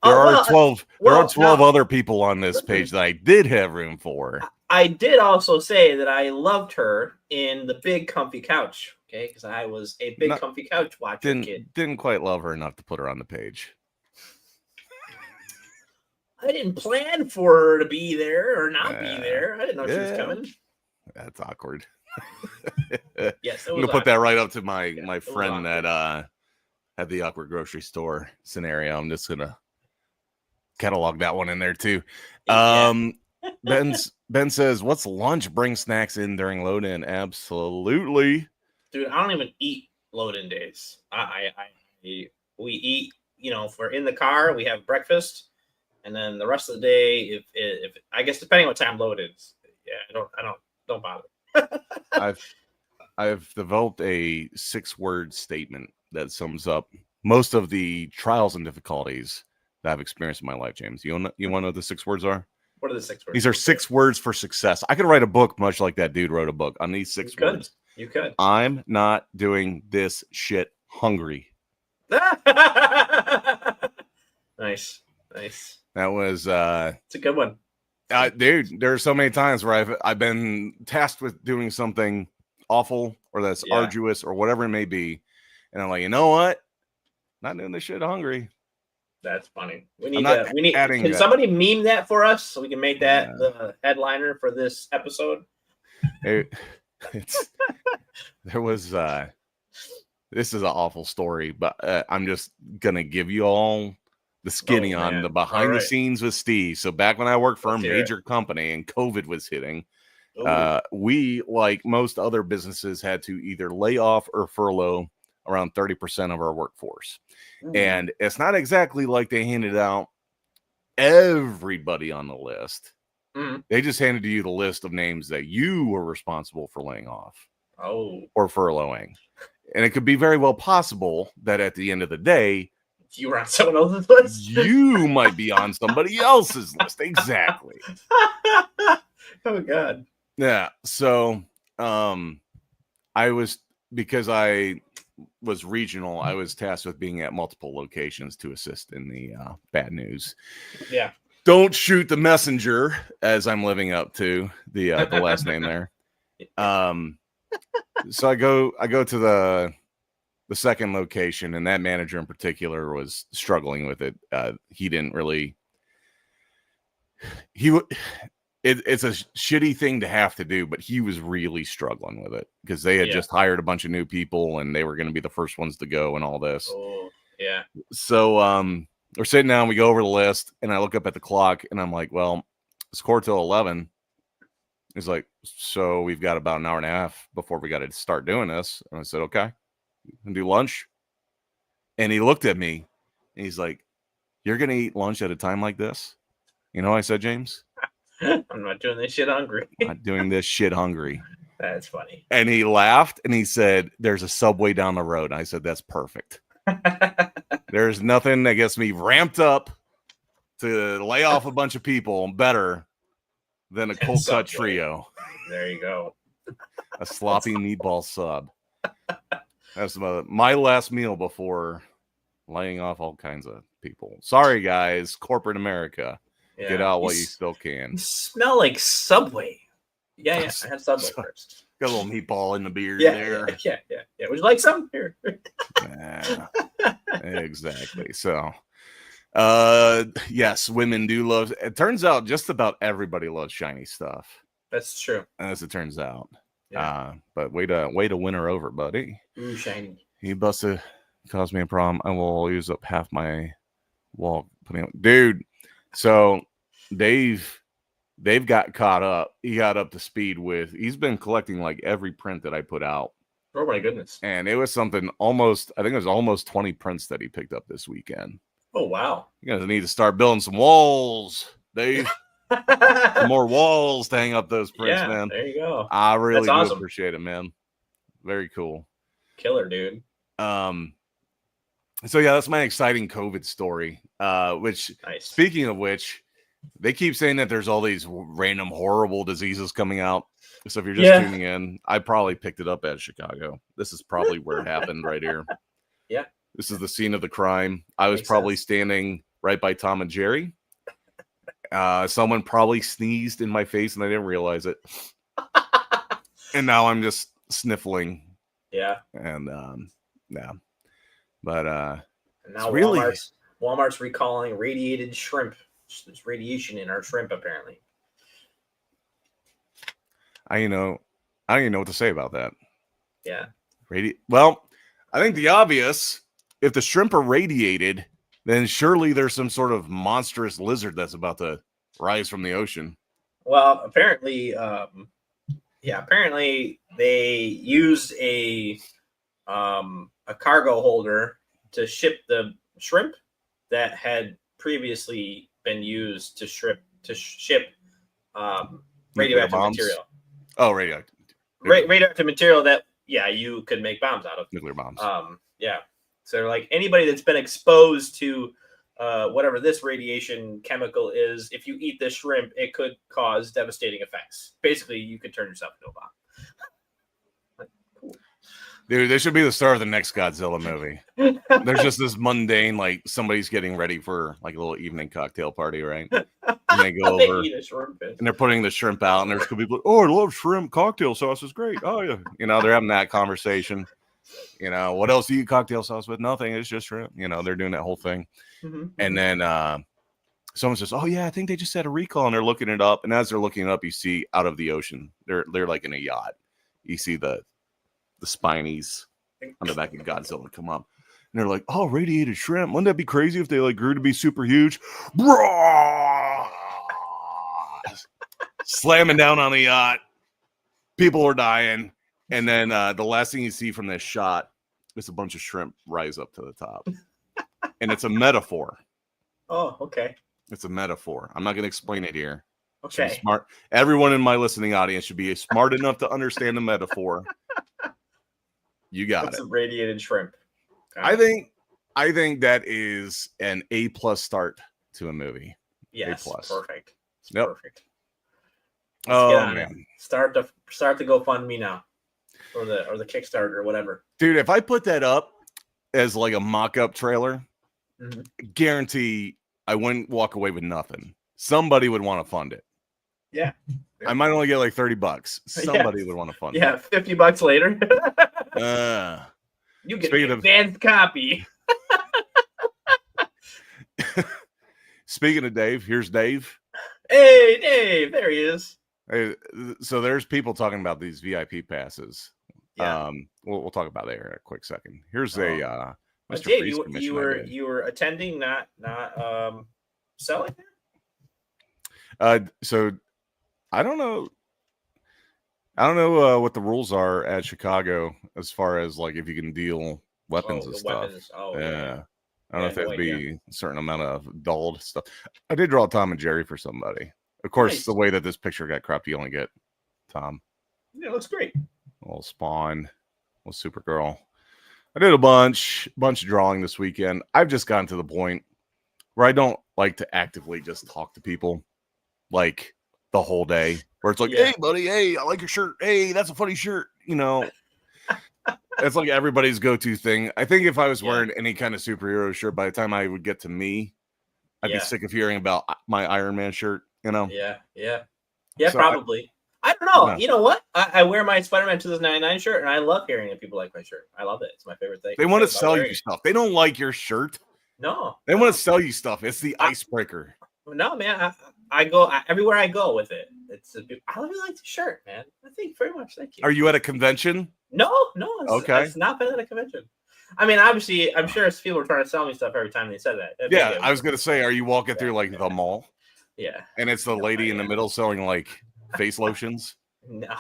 There are 12 other people on this page that I did have room for. I did also say that I loved her in the big comfy couch, okay? Because I was a big comfy couch watcher kid. Didn't quite love her enough to put her on the page. I didn't plan for her to be there or not be there. I didn't know she was coming. That's awkward. Yes, I'm gonna put that right up to my friend that had the awkward grocery store scenario. I'm just gonna catalog that one in there too. Ben says, "What's lunch? Bring snacks in during load-in." Absolutely, dude. I don't even eat load-in days. We eat. If we're in the car, we have breakfast, and then the rest of the day, if I guess depending on what time load is, yeah, don't bother. I've developed a 6-word statement that sums up most of the trials and difficulties that I've experienced in my life, James. You want to know what the 6 words are? What are the 6 words? These are 6 words for success. I could write a book much like that dude wrote a book on these 6 words. You could. I'm not doing this shit hungry. Nice. That was it's a good one. Dude, there are so many times where I've been tasked with doing something awful or that's arduous or whatever it may be, and I'm like, you know what? Not doing this shit hungry. That's funny. We need can somebody meme that for us so we can make that the headliner for this episode? There was this is an awful story, but I'm just gonna give you all the skinny on the behind the scenes with Steve. So back when I worked for a major company and COVID was hitting, we, like most other businesses, had to either lay off or furlough around 30% of our workforce. And it's not exactly like they handed out everybody on the list. They just handed you the list of names that you were responsible for laying off or furloughing. And it could be very well possible that at the end of the day, you were on someone else's list. You might be on somebody else's list. Exactly. Oh God. Yeah. So because I was regional, I was tasked with being at multiple locations to assist in the bad news. Yeah. Don't shoot the messenger, as I'm living up to the last name there. So I go to the second location, and that manager in particular was struggling with it. He didn't really. It's a shitty thing to have to do, but he was really struggling with it because they had just hired a bunch of new people, and they were going to be the first ones to go, and all this. Oh, yeah. So we're sitting down, we go over the list, and I look up at the clock, and I'm like, well, it's 11:15. He's like, so we've got about an hour and a half before we got to start doing this. And I said, okay, and do lunch. And he looked at me, and he's like, you're going to eat lunch at a time like this? You know what I said, James? I'm not doing this shit hungry. Not doing this shit hungry. That's funny. And he laughed, and he said, there's a Subway down the road. And I said, that's perfect. There's nothing that gets me ramped up to lay off a bunch of people better than a cold cut trio. There you go. A sloppy meatball sub. That's my last meal before laying off all kinds of people. Sorry, guys. Corporate America. Yeah. Get out while you still can. You smell like Subway. Yeah. I had Subway first. Got a little meatball in the beard there. Yeah. Would you like some? Here. Yeah, exactly. So, yes, women do love. It turns out just about everybody loves shiny stuff. That's true. As it turns out. Yeah. But way to win her over, buddy. Ooh, shiny. He busted, caused me a problem. I will use up half my wall putting. Dude. So they've got caught up. He got up to speed with. He's been collecting like every print that I put out. Oh my goodness! And it was something almost. I think it was almost 20 prints that he picked up this weekend. Oh, wow. You guys need to start building some walls, Dave. Some more walls to hang up those prints, Yeah, man. there you go. I really That's do awesome. appreciate it, man. Very cool. Killer, dude. So yeah, that's my exciting COVID story. Which, Nice. speaking of which, they keep saying that there's all these random horrible diseases coming out. So if you're just tuning in, I probably picked it up at Chicago. This is probably where it happened right here. Yeah. This is the scene of the crime. I was Makes probably sense. standing right by Tom and Jerry. Someone probably sneezed in my face and I didn't realize it. And now I'm just sniffling. Yeah. And yeah. But and now really Walmart's recalling radiated shrimp. There's radiation in our shrimp, apparently. I don't even know what to say about that. Yeah. Well, I think the obvious, if the shrimp are radiated, then surely there's some sort of monstrous lizard that's about to rise from the ocean. Well, apparently, apparently they used a cargo holder to ship the shrimp that had previously been used to ship radioactive material. Oh, radioactive. Radioactive material that you could make bombs out of. Nuclear bombs. Yeah. So they're like, anybody that's been exposed to whatever this radiation chemical is, if you eat this shrimp, it could cause devastating effects. Basically, you could turn yourself into a bomb. Cool. Dude, this should be the start of the next Godzilla movie. There's just this mundane, like somebody's getting ready for like a little evening cocktail party, right? And they go over eat a shrimp and they're putting the shrimp out, and there's people, oh, I love shrimp cocktail sauce. It's great. Oh yeah, they're having that conversation. What else do you eat cocktail sauce with? Nothing. It's just shrimp. They're doing that whole thing. Mm-hmm. And then someone says, oh yeah, I think they just had a recall, and they're looking it up. And as they're looking it up, you see out of the ocean, they're like in a yacht. You see the spinies on the back of Godzilla come up. And they're like, oh, radiated shrimp. Wouldn't that be crazy if they like grew to be super huge? Slamming down on the yacht. People are dying. And then the last thing you see from this shot is a bunch of shrimp rise up to the top. And it's a metaphor. Oh, okay. It's a metaphor. I'm not going to explain it here. Okay. Smart. Everyone in my listening audience should be smart enough to understand the metaphor. You got it. Radiated shrimp. Okay. I think that is an A+ start to a movie. Yes. A+. Perfect. Yep. Perfect. Oh man. Start the GoFundMe now. Or the Kickstarter or whatever. Dude, if I put that up as like a mock-up trailer, guarantee I wouldn't walk away with nothing. Somebody would want to fund it. Yeah. I might only get like $30. Somebody would want to fund it. Yeah, $50 later. You get an advanced copy. Speaking of Dave, here's Dave. Hey, Dave, there he is. Hey, so there's people talking about these VIP passes. Yeah. We'll talk about that in a quick second. Here's a Mr. Dave, Freeze you were attending, not selling there? So I don't know. What the rules are at Chicago as far as like if you can deal weapons and stuff. Weapons. Oh, yeah. I don't know if that'd be a certain amount of dulled stuff. I did draw Tom and Jerry for somebody. Of course, the way that this picture got cropped, you only get Tom. Yeah, it looks great. A little Spawn, a little Supergirl. I did a bunch of drawing this weekend. I've just gotten to the point where I don't like to actively just talk to people like the whole day. Where it's like, hey, buddy, hey, I like your shirt. Hey, that's a funny shirt. It's like everybody's go-to thing. I think if I was wearing any kind of superhero shirt, by the time I would get to me, I'd be sick of hearing about my Iron Man shirt, Yeah, so probably. I don't know. You know what? I wear my Spider-Man 2099 shirt, and I love hearing that people like my shirt. I love it. It's my favorite thing. They want to sell you stuff. They don't like your shirt. No. They want to sell you stuff. It's the icebreaker. No, man. I go everywhere I go with it. I really like the shirt, man. Thank you very much. Thank you. Are you at a convention? No. Okay. It's not been at a convention. I mean, obviously, I'm sure people are trying to sell me stuff every time they said that. Yeah, I was going to say, are you walking through like the mall? Yeah. And it's the lady in the middle selling like face lotions? No.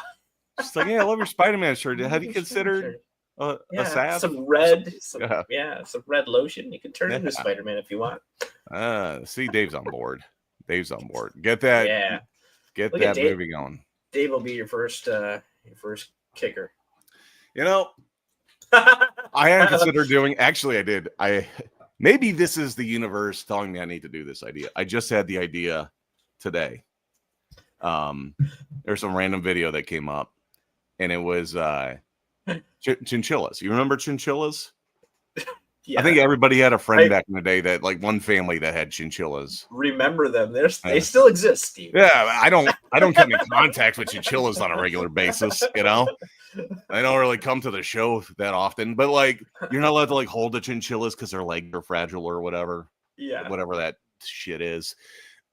She's like, yeah, I love your Spider-Man shirt. Have you considered a salve? some red, Yeah. some red lotion. You can turn Yeah. into Spider-Man if you want. See, Dave's on board. Dave's on board. Get that. Yeah. Get Look at that Dave. movie going. Dave will be your first kicker. You know, I hadn't considered doing. Actually, I did. Maybe this is the universe telling me I need to do this idea. I just had the idea today. There's some random video that came up, and it was chinchillas. You remember chinchillas? Yeah. I think everybody had a friend back in the day that, like, one family that had chinchillas. Remember them? They still exist, Steve. Yeah, I don't come in contact with chinchillas on a regular basis. You know, I don't really come to the show that often. But like, you're not allowed to like hold the chinchillas because their legs are fragile or whatever. Yeah, whatever that shit is.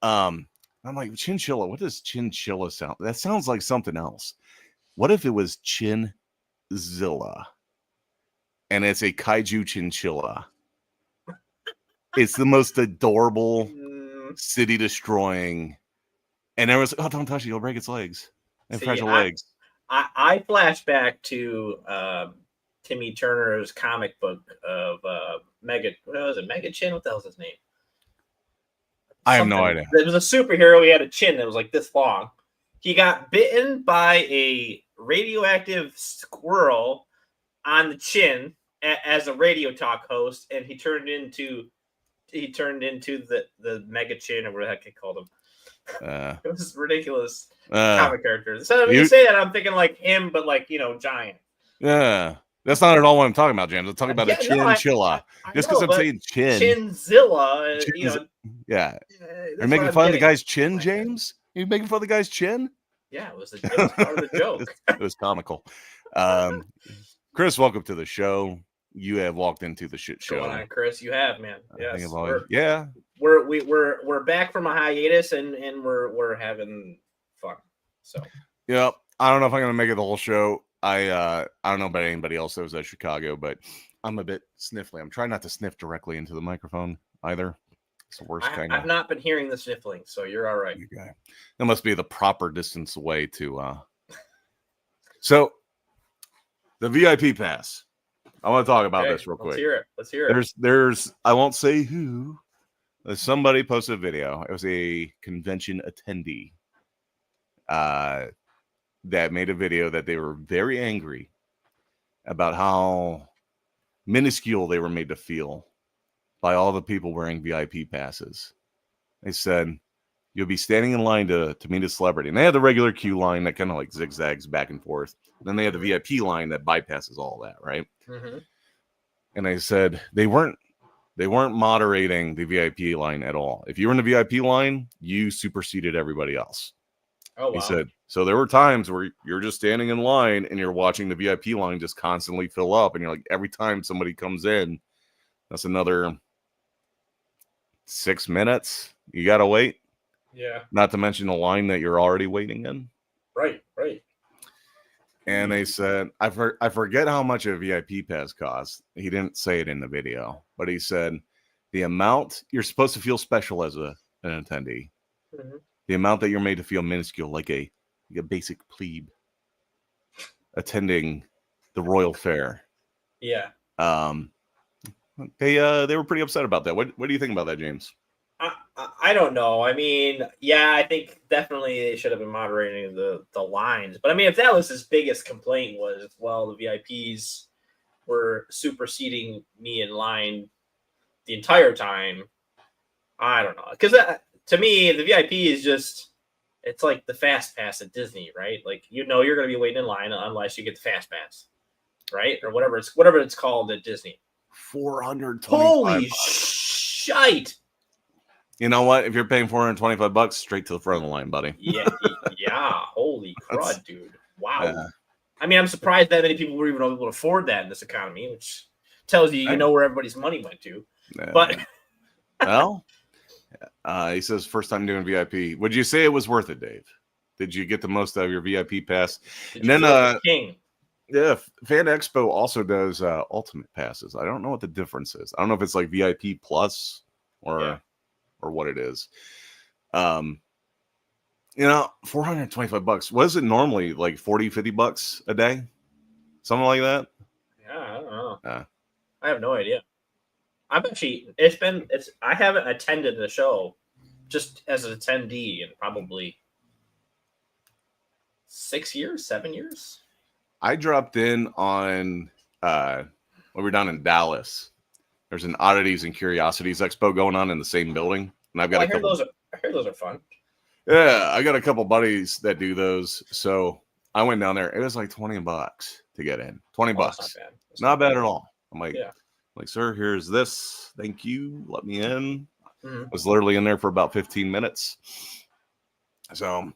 I'm like, chinchilla. What does chinchilla sound? That sounds like something else. What if it was Chinzilla? And it's a kaiju chinchilla. It's the most adorable, city destroying. And there was, oh, don't touch it, you'll break its legs. And fragile legs. I flash back to Timmy Turner's comic book of Mega. What was it? Mega Chin? What the hell's his name? I have no idea. There was a superhero. He had a chin that was like this long. He got bitten by a radioactive squirrel on the chin as a radio talk host, and he turned into the Mega Chin, or what the heck they called him. It was ridiculous. Comic characters. So when you say that, I'm thinking like him, but like, giant. Yeah. That's not at all what I'm talking about, James. I'm talking about a chinchilla. Just because I'm saying chin. Chinzilla. Yeah. Are you making fun of the guy's chin, James? Are you making fun of the guy's chin? Yeah, it was part of the joke. It was comical. Chris, welcome to the show. You have walked into the shit show. Going on, Chris? You have, man. Yes. We're back from a hiatus and we're having fun. So. Yeah, I don't know if I'm gonna make it the whole show. I don't know about anybody else that was at Chicago, but I'm a bit sniffly. I'm trying not to sniff directly into the microphone either. It's the worst kind of. I've not been hearing the sniffling, so you're all right. Okay. That must be the proper distance away to. So, the VIP pass. I want to talk about this real quick. Let's hear it. There's. I won't say who. Somebody posted a video. It was a convention attendee. That made a video that they were very angry about how minuscule they were made to feel by all the people wearing VIP passes. They said, you'll be standing in line to meet a celebrity. And they had the regular queue line that kind of like zigzags back and forth. Then they had the VIP line that bypasses all that, right? Mm-hmm. And they said they weren't moderating the VIP line at all. If you were in the VIP line, you superseded everybody else. Oh, wow. He said, so there were times where you're just standing in line and you're watching the VIP line just constantly fill up. And you're like, every time somebody comes in, that's another 6 minutes. You got to wait. Yeah. Not to mention the line that you're already waiting in. Right. And they said, I forget how much a VIP pass costs. He didn't say it in the video, but he said the amount you're supposed to feel special as an attendee. Mm-hmm. The amount that you're made to feel minuscule, like a basic plebe attending the royal fair. Yeah. They were pretty upset about that. What do you think about that, James? I don't know. I mean, yeah, I think definitely they should have been moderating the lines. But I mean, if that was his biggest complaint was, well, the VIPs were superseding me in line the entire time, I don't know. Because to me, the VIP is just, it's like the fast pass at Disney, right? Like, you're going to be waiting in line unless you get the fast pass, right? Or whatever it's called at Disney. $425. Holy shite! You know what? If you're paying $425, straight to the front of the line, buddy. Yeah. Holy crud, dude! Wow. Yeah. I mean, I'm surprised that many people were even able to afford that in this economy, which tells you where everybody's money went to. Yeah. But well. He says first time doing VIP. Would you say it was worth it, Dave? Did you get the most out of your VIP pass? And then King. Yeah, Fan Expo also does ultimate passes. I don't know what the difference is. I don't know if it's like VIP plus or what it is. $425. What is it normally, like $40-$50 a day? Something like that? Yeah, Huh. I have no idea. I've actually I haven't attended the show just as an attendee in probably 6 years, 7 years. I dropped in on when we were down in Dallas. There's an Oddities and Curiosities Expo going on in the same building, and I've got I hear those are fun. Yeah, I got a couple buddies that do those, so I went down there. It was like $20 to get in. $20. That's not bad. Not bad at all. I'm Yeah. like, sir, here's this. Thank you. Let me in. Mhm. I was literally in there for about 15 minutes. So,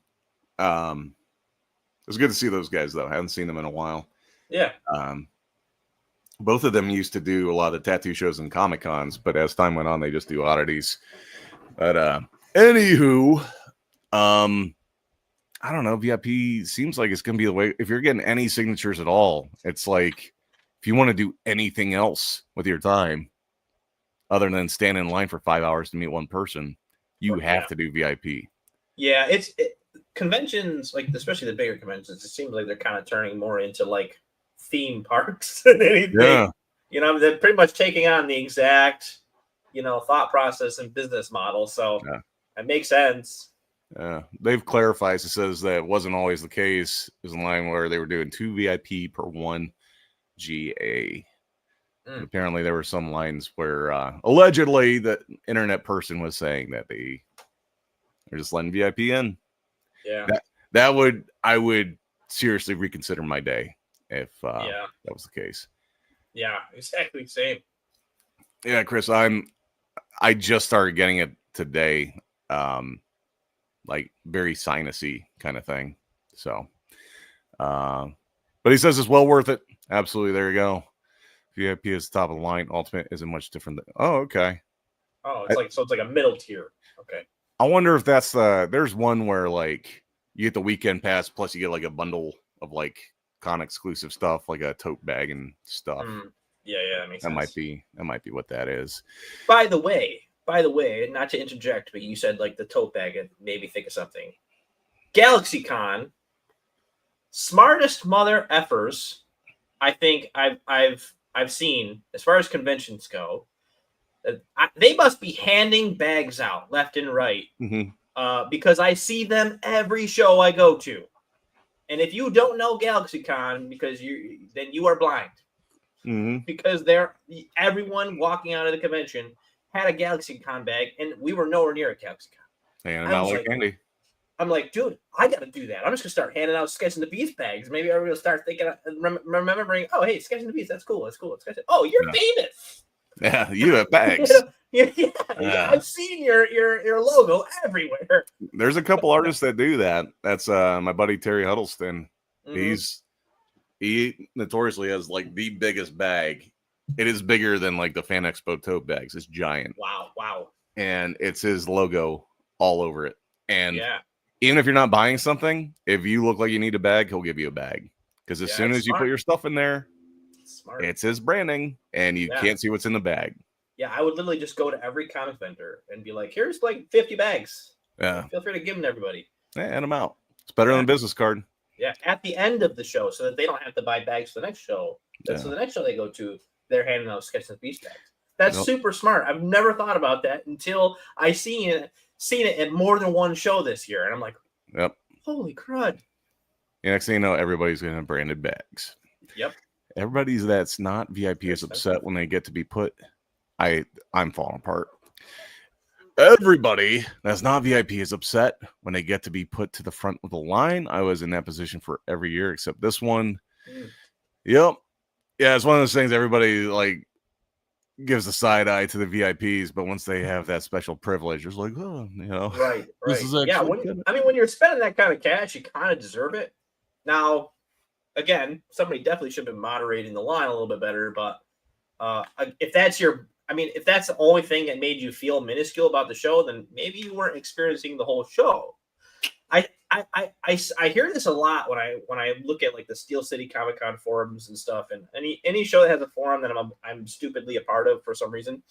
it was good to see those guys though. I haven't seen them in a while. Yeah. Both of them used to do a lot of tattoo shows and Comic Cons, but as time went on, they just do oddities. But anywho, I don't know. VIP seems like it's gonna be the way. If you're getting any signatures at all, it's like if you want to do anything else with your time, other than stand in line for 5 hours to meet one person, you have to do VIP. Yeah, conventions, like especially the bigger conventions, it seems like they're kind of turning more into like theme parks than anything. Yeah. You know, they're pretty much taking on the exact, thought process and business model. So it makes sense. They've clarified. It says that it wasn't always the case. It was in line where they were doing 2 VIP per 1 GA. Apparently, there were some lines where allegedly the internet person was saying that they're just letting VIP in. Yeah, I would seriously reconsider my day if that was the case. Yeah, exactly same. Yeah, Chris, I just started getting it today. Like very sinusy kind of thing. So, but he says it's well worth it. Absolutely. There you go. VIP is top of the line. Ultimate isn't much different. Okay. Oh, it's like a middle tier. Okay. I wonder if that's there's one where like you get the weekend pass plus you get like a bundle of like con exclusive stuff, like a tote bag and stuff. Yeah, that makes sense. That might be what that is. By the way, not to interject, but you said like the tote bag, it made me think of something. GalaxyCon, smartest mother effers I think I've seen as far as conventions go. They must be handing bags out left and right because I see them every show I go to. And if you don't know GalaxyCon, then you are blind. Because everyone walking out of the convention had a GalaxyCon bag, and we were nowhere near a GalaxyCon. And I like candy. I'm like, dude, I got to do that. I'm just gonna start handing out Sketch and the Beast bags. Maybe everybody will start thinking, remembering, oh, hey, Sketch and the Beast, that's cool. Oh, you're famous. Yeah, you have bags. I've seen your logo everywhere. There's a couple artists that do that. That's my buddy Terry Huddleston. He notoriously has like the biggest bag. It is bigger than like the Fan Expo tote bags. It's giant. Wow. And it's his logo all over it. And even if you're not buying something, if you look like you need a bag, he'll give you a bag. Because as soon as you put your stuff in there, it's his branding, and you can't see what's in the bag. Yeah, I would literally just go to every comic vendor and be like, here's like 50 bags. Yeah. Feel free to give them to everybody. Yeah, hand them out. It's better than a business card. Yeah, at the end of the show, so that they don't have to buy bags for the next show. So the next show they go to, they're handing out Sketch and the Beast bags. That's super smart. I've never thought about that until I seen it at more than one show this year, and I'm like, holy crud. Yeah, next thing you know, everybody's going to have branded bags. Yep. Everybody that's not VIP is upset when they get to be put. I'm falling apart. Everybody that's not VIP is upset when they get to be put to the front of the line. I was in that position for every year except this one. Yep. Yeah, it's one of those things everybody like gives a side eye to the VIPs, but once they have that special privilege, it's like, oh, right. This is actually when you're spending that kind of cash, you kind of deserve it. Now, again, somebody definitely should have been moderating the line a little bit better, but if that's the only thing that made you feel minuscule about the show, then maybe you weren't experiencing the whole show. I hear this a lot when I look at like the Steel City Comic Con forums and stuff, and any show that has a forum that I'm stupidly a part of for some reason.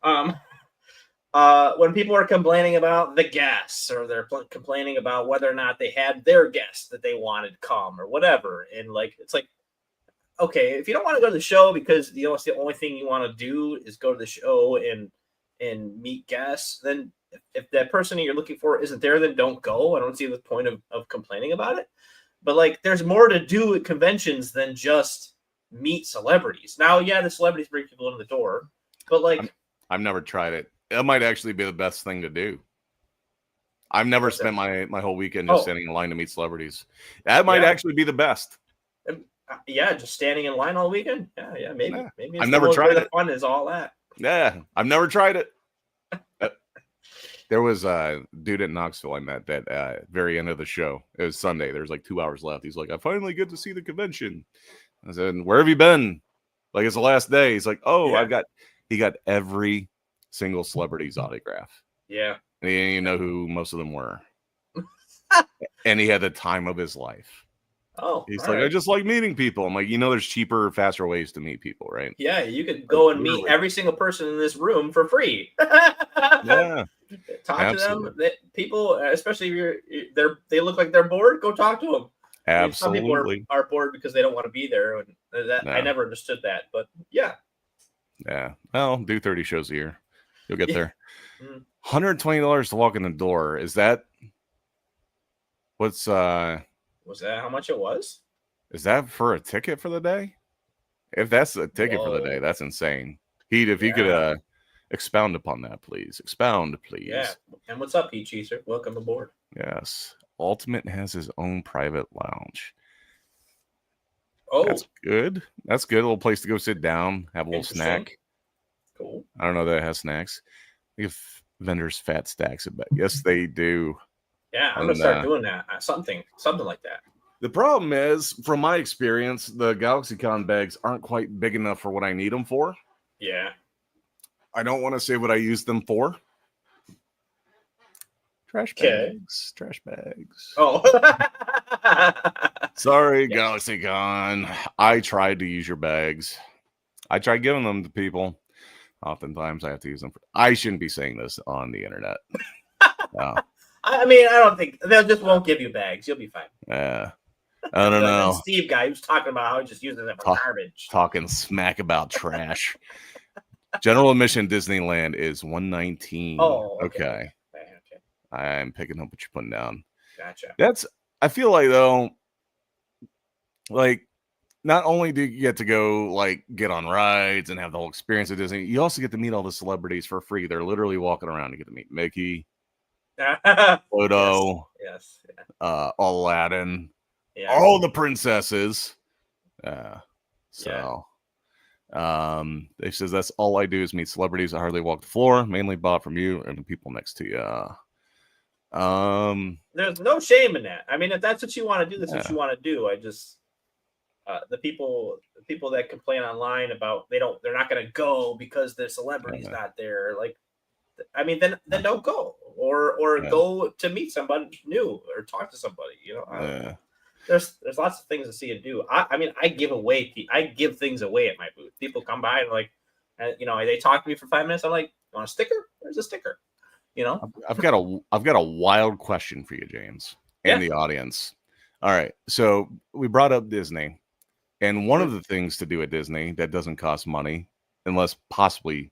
When people are complaining about the guests, or they're complaining about whether or not they had their guests that they wanted come or whatever, and like it's like, okay, if you don't want to go to the show because it's the only thing you want to do is go to the show and meet guests, then if that person you're looking for isn't there, then don't go. I don't see the point of complaining about it. But like, there's more to do at conventions than just meet celebrities. Now, yeah, the celebrities bring people in the door, but like, I've never tried it. It might actually be the best thing to do. I've never spent my whole weekend just standing in line to meet celebrities. That might actually be the best. Yeah, just standing in line all weekend. Yeah, maybe. Yeah. Maybe I've never tried it. The fun is all that. Yeah, I've never tried it. There was a dude at Knoxville I met that very end of the show. It was Sunday. There's like 2 hours left. He's like, I finally get to see the convention. I said, where have you been? Like, it's the last day. He's like, oh, he got every single celebrity's autograph. Yeah. And he didn't even know who most of them were. And he had the time of his life. Oh, he's like, right. I just like meeting people. I'm like, there's cheaper, faster ways to meet people, right? Yeah, you could go and meet every single person in this room for free. Yeah. Talk to them. People, especially if they look like they're bored, go talk to them. Absolutely. Some people are bored because they don't want to be there. And I never understood that. But yeah. Yeah. Well, do 30 shows a year. You'll get there. $120 to walk in the door. Is that what's was that how much it was? Is that for a ticket for the day? If that's a ticket for the day, that's insane. Heat, if you could expound upon that, please. Expound, please. Yeah. And what's up, Heat Cheeser? Welcome aboard. Yes. Ultimate has his own private lounge. Oh. That's good. That's good. A little place to go sit down, have a little snack. Cool. I don't know that it has snacks. If vendors fat stacks of bet. Yes, they do. Yeah, I'm gonna start doing that. Something like that. The problem is, from my experience, the GalaxyCon bags aren't quite big enough for what I need them for. Yeah. I don't want to say what I use them for. Trash bags. Trash bags. Oh. Sorry, GalaxyCon. I tried to use your bags. I tried giving them to people. Oftentimes, I have to use them. I shouldn't be saying this on the internet. I mean, I don't think they'll just won't give you bags. You'll be fine. Yeah. I don't know. Steve guy who's talking about how he just uses it for garbage. Talking smack about trash. General admission Disneyland is $119. Oh, okay. I'm picking up what you're putting down. Gotcha. I feel like, though, like, not only do you get to go, like, get on rides and have the whole experience of Disney, you also get to meet all the celebrities for free. They're literally walking around. You get to meet Mickey, Pluto, yes. Aladdin, all the princesses. They says that's all I do is meet celebrities. I hardly walk the floor, mainly bought from you and the people next to you. There's no shame in that. I mean, if that's what you want to do, that's what you want to do. I just the people that complain online about they're not going to go because the celebrity's not there. Like, I mean, then don't go or go to meet somebody new or talk to somebody. There's lots of things to see and do. I mean, I give things away at my booth. People come by and like, they talk to me for 5 minutes. I'm like, you want a sticker? There's a sticker. I've got a wild question for you, James, and the audience. All right, so we brought up Disney, and one of the things to do at Disney that doesn't cost money, unless possibly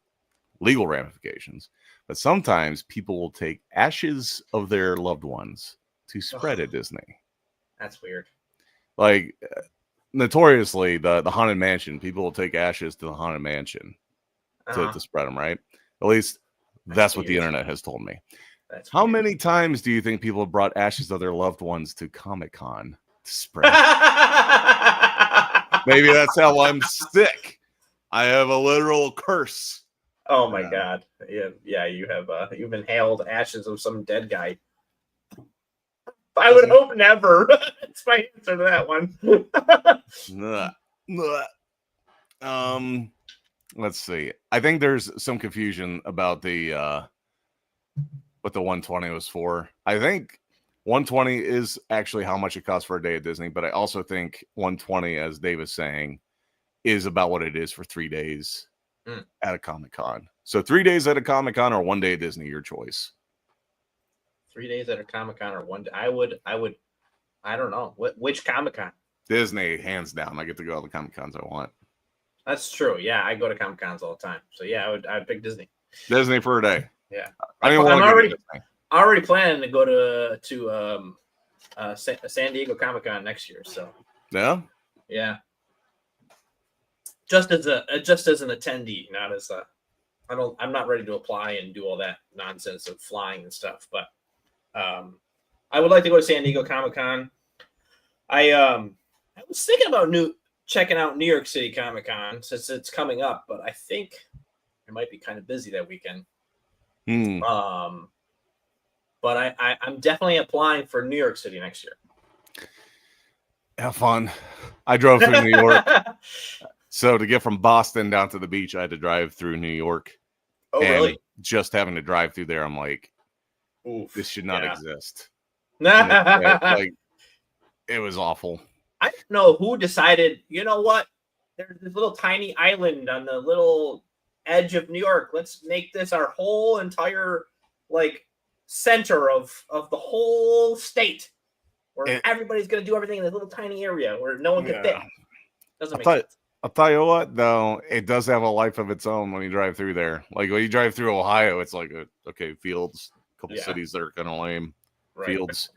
legal ramifications, but sometimes people will take ashes of their loved ones to spread at Disney. That's weird. Like, notoriously, the Haunted Mansion, people will take ashes to the Haunted Mansion to spread them, right? At least that's what the internet has told me. How many times do you think people have brought ashes of their loved ones to Comic-Con to spread? Maybe that's how I'm sick. I have a literal curse. Oh my God! Yeah, you have you've inhaled ashes of some dead guy. I would hope never. That's my answer to that one. Let's see. I think there's some confusion about what the 120 was for. I think 120 is actually how much it costs for a day at Disney, but I also think 120, as Dave is saying, is about what it is for 3 days at a Comic-Con. So 3 days at a Comic-Con or 1 day at Disney, your choice. 3 days at a Comic-Con or 1 day. I don't know. Which Comic-Con? Disney, hands down. I get to go to all the Comic Cons I want. That's true. Yeah, I go to Comic Cons all the time. So yeah, I'd pick Disney. Disney for a day. Yeah, I didn't want to go to Disney. Already planning to go to San Diego Comic Con next year. So yeah. Just as an attendee, not as a. I'm not ready to apply and do all that nonsense of flying and stuff, but I would like to go to San Diego Comic Con. I was thinking about checking out New York City Comic Con since it's coming up, but I think it might be kind of busy that weekend. But I'm definitely applying for New York City next year. Have fun. I drove through New York. So to get from Boston down to the beach, I had to drive through New York. Oh, and really? Just having to drive through there, I'm like, oof, this should not exist. Like, it was awful. I don't know who decided, you know what? There's this little tiny island on the little edge of New York. Let's make this our whole entire center of the whole state, where everybody's gonna do everything in this little tiny area where no one can fit. Doesn't make sense. I'll tell you what, though, it does have a life of its own when you drive through there. Like when you drive through Ohio, it's like fields, a couple cities that are kind of lame, fields.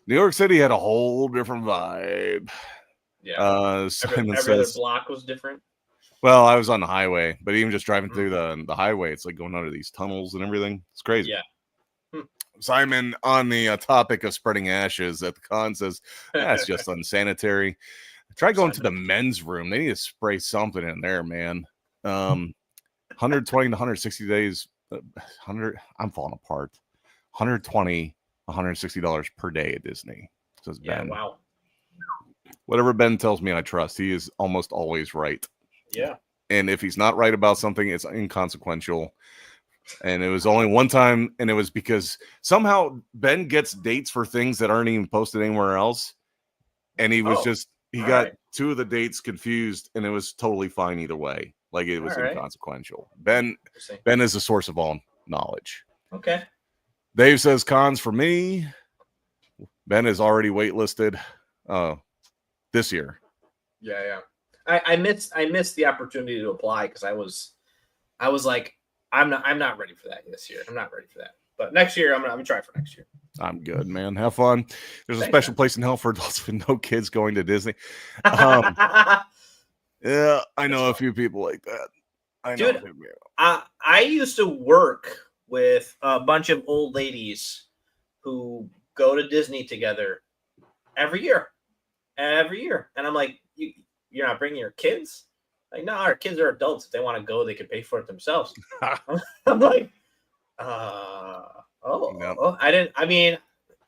New York City had a whole different vibe. Yeah. Every other block was different. Well, I was on the highway, but even just driving through the highway, it's like going under these tunnels and everything. It's crazy. Yeah. Simon, on the topic of spreading ashes at the con, says that's just unsanitary. Try going to the men's room. They need to spray something in there, man. 120 to 160 days. 100. I'm falling apart. 120, $160 per day at Disney. Says Ben. Wow. Whatever Ben tells me, I trust. He is almost always right. Yeah. And if he's not right about something, it's inconsequential. And it was only one time, and it was because somehow Ben gets dates for things that aren't even posted anywhere else. And he was got two of the dates confused, and it was totally fine either way. Like it was inconsequential. Ben is the source of all knowledge. Okay. Dave says cons for me. Ben is already waitlisted this year. Yeah. I missed the opportunity to apply because I was like, I'm not ready for that this year. I'm not ready for that. But next year, I'm gonna try for next year. I'm good, man. Have fun. There's a special place in hell for adults with no kids going to Disney. Yeah, I know a few people like that. Dude, I used to work with a bunch of old ladies who go to Disney together every year. And I'm like, you're not bringing your kids? Like, no, our kids are adults. If they want to go, they can pay for it themselves. I'm like,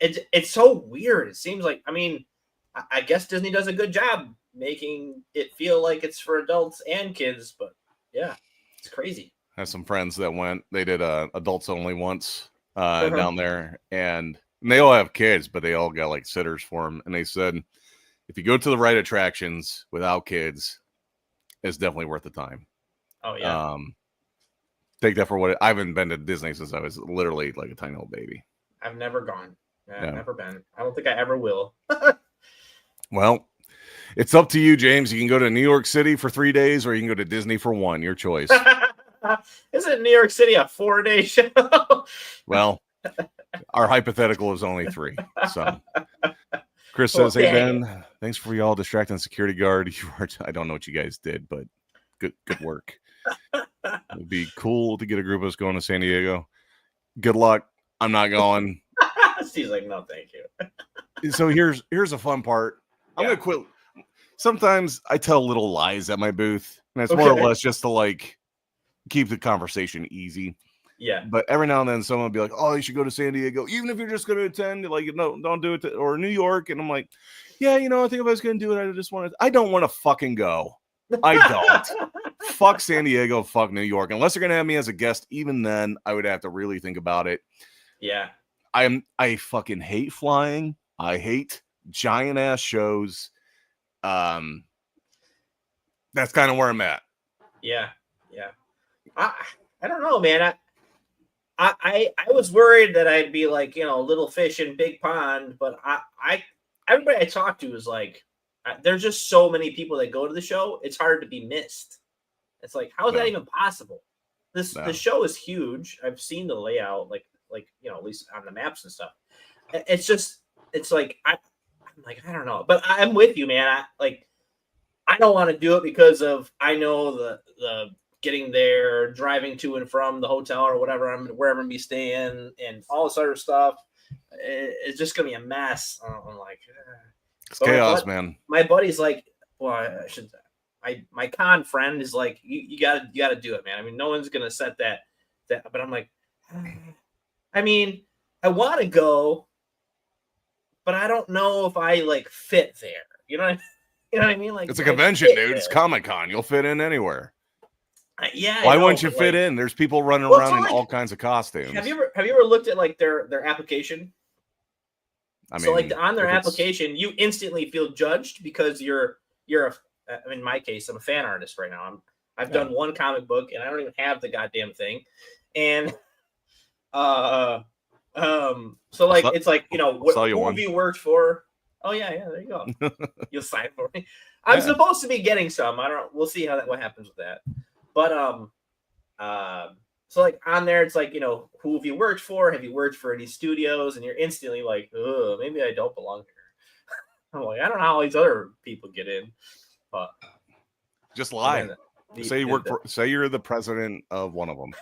it's so weird. It seems like, I guess Disney does a good job making it feel like it's for adults and kids, but yeah, it's crazy. I have some friends that went. They did adults only once down there, and they all have kids, but they all got like sitters for them. And they said, if you go to the right attractions without kids, it's definitely worth the time. Oh yeah. Take that for what I haven't been to Disney since I was literally like a tiny old baby. I've never gone. I've never been. I don't think I ever will. Well, it's up to you, James. You can go to New York City for 3 days, or you can go to Disney for 1. Your choice. Isn't New York City a 4-day show? Well, our hypothetical is only 3. So Chris says, "Hey Ben, thanks for y'all distracting the security guard. I don't know what you guys did, but good work. It'd be cool to get a group of us going to San Diego. Good luck. I'm not going." He's like, "No, thank you." So here's a fun part. I'm gonna quit. Sometimes I tell little lies at my booth, and it's more or less just to like keep the conversation easy. Yeah. But every now and then someone will be like, "Oh, you should go to San Diego, even if you're just going to attend." Like, no, don't do it. Or New York. And I'm like, yeah, I think if I was going to do it, I don't want to fucking go. I don't. Fuck San Diego. Fuck New York. Unless they're going to have me as a guest, even then I would have to really think about it. Yeah. I fucking hate flying. I hate giant ass shows. That's kind of where I'm at. Yeah. I don't know, man. I was worried that I'd be like, little fish in big pond, but everybody I talked to was like, there's just so many people that go to the show. It's hard to be missed. It's like, how is that even possible? The show is huge. I've seen the layout, like at least on the maps and stuff. It's like I'm like, I don't know, but I'm with you, man. I don't want to do it because of, I know the getting there, driving to and from the hotel or whatever wherever I'm be staying, and all this other stuff. It's just gonna be a mess. I'm like, it's chaos, man. My buddy's like, well, I should. My con friend is like, you gotta do it, man. I mean, no one's gonna set that. But I'm like, I mean, I want to go, but I don't know if I like fit there. You know what I mean? Like, it's a convention, dude. There. It's Comic-Con. You'll fit in anywhere. Yeah. Why wouldn't you fit in? There's people running around in all kinds of costumes. Have you ever looked at like their application? I mean, so like on their application, you instantly feel judged because you're in my case, I'm a fan artist right now. I've done one comic book and I don't even have the goddamn thing. And so like it's like, what movie you worked for? Oh yeah, there you go. You'll sign for me. I'm supposed to be getting some. I don't know. We'll see what happens with that. But so like on there, it's like, who have you worked for? Have you worked for any studios? And you're instantly like, oh, maybe I don't belong here. I'm like, I don't know how these other people get in. But just lie. Say you work for. Say you're the president of one of them.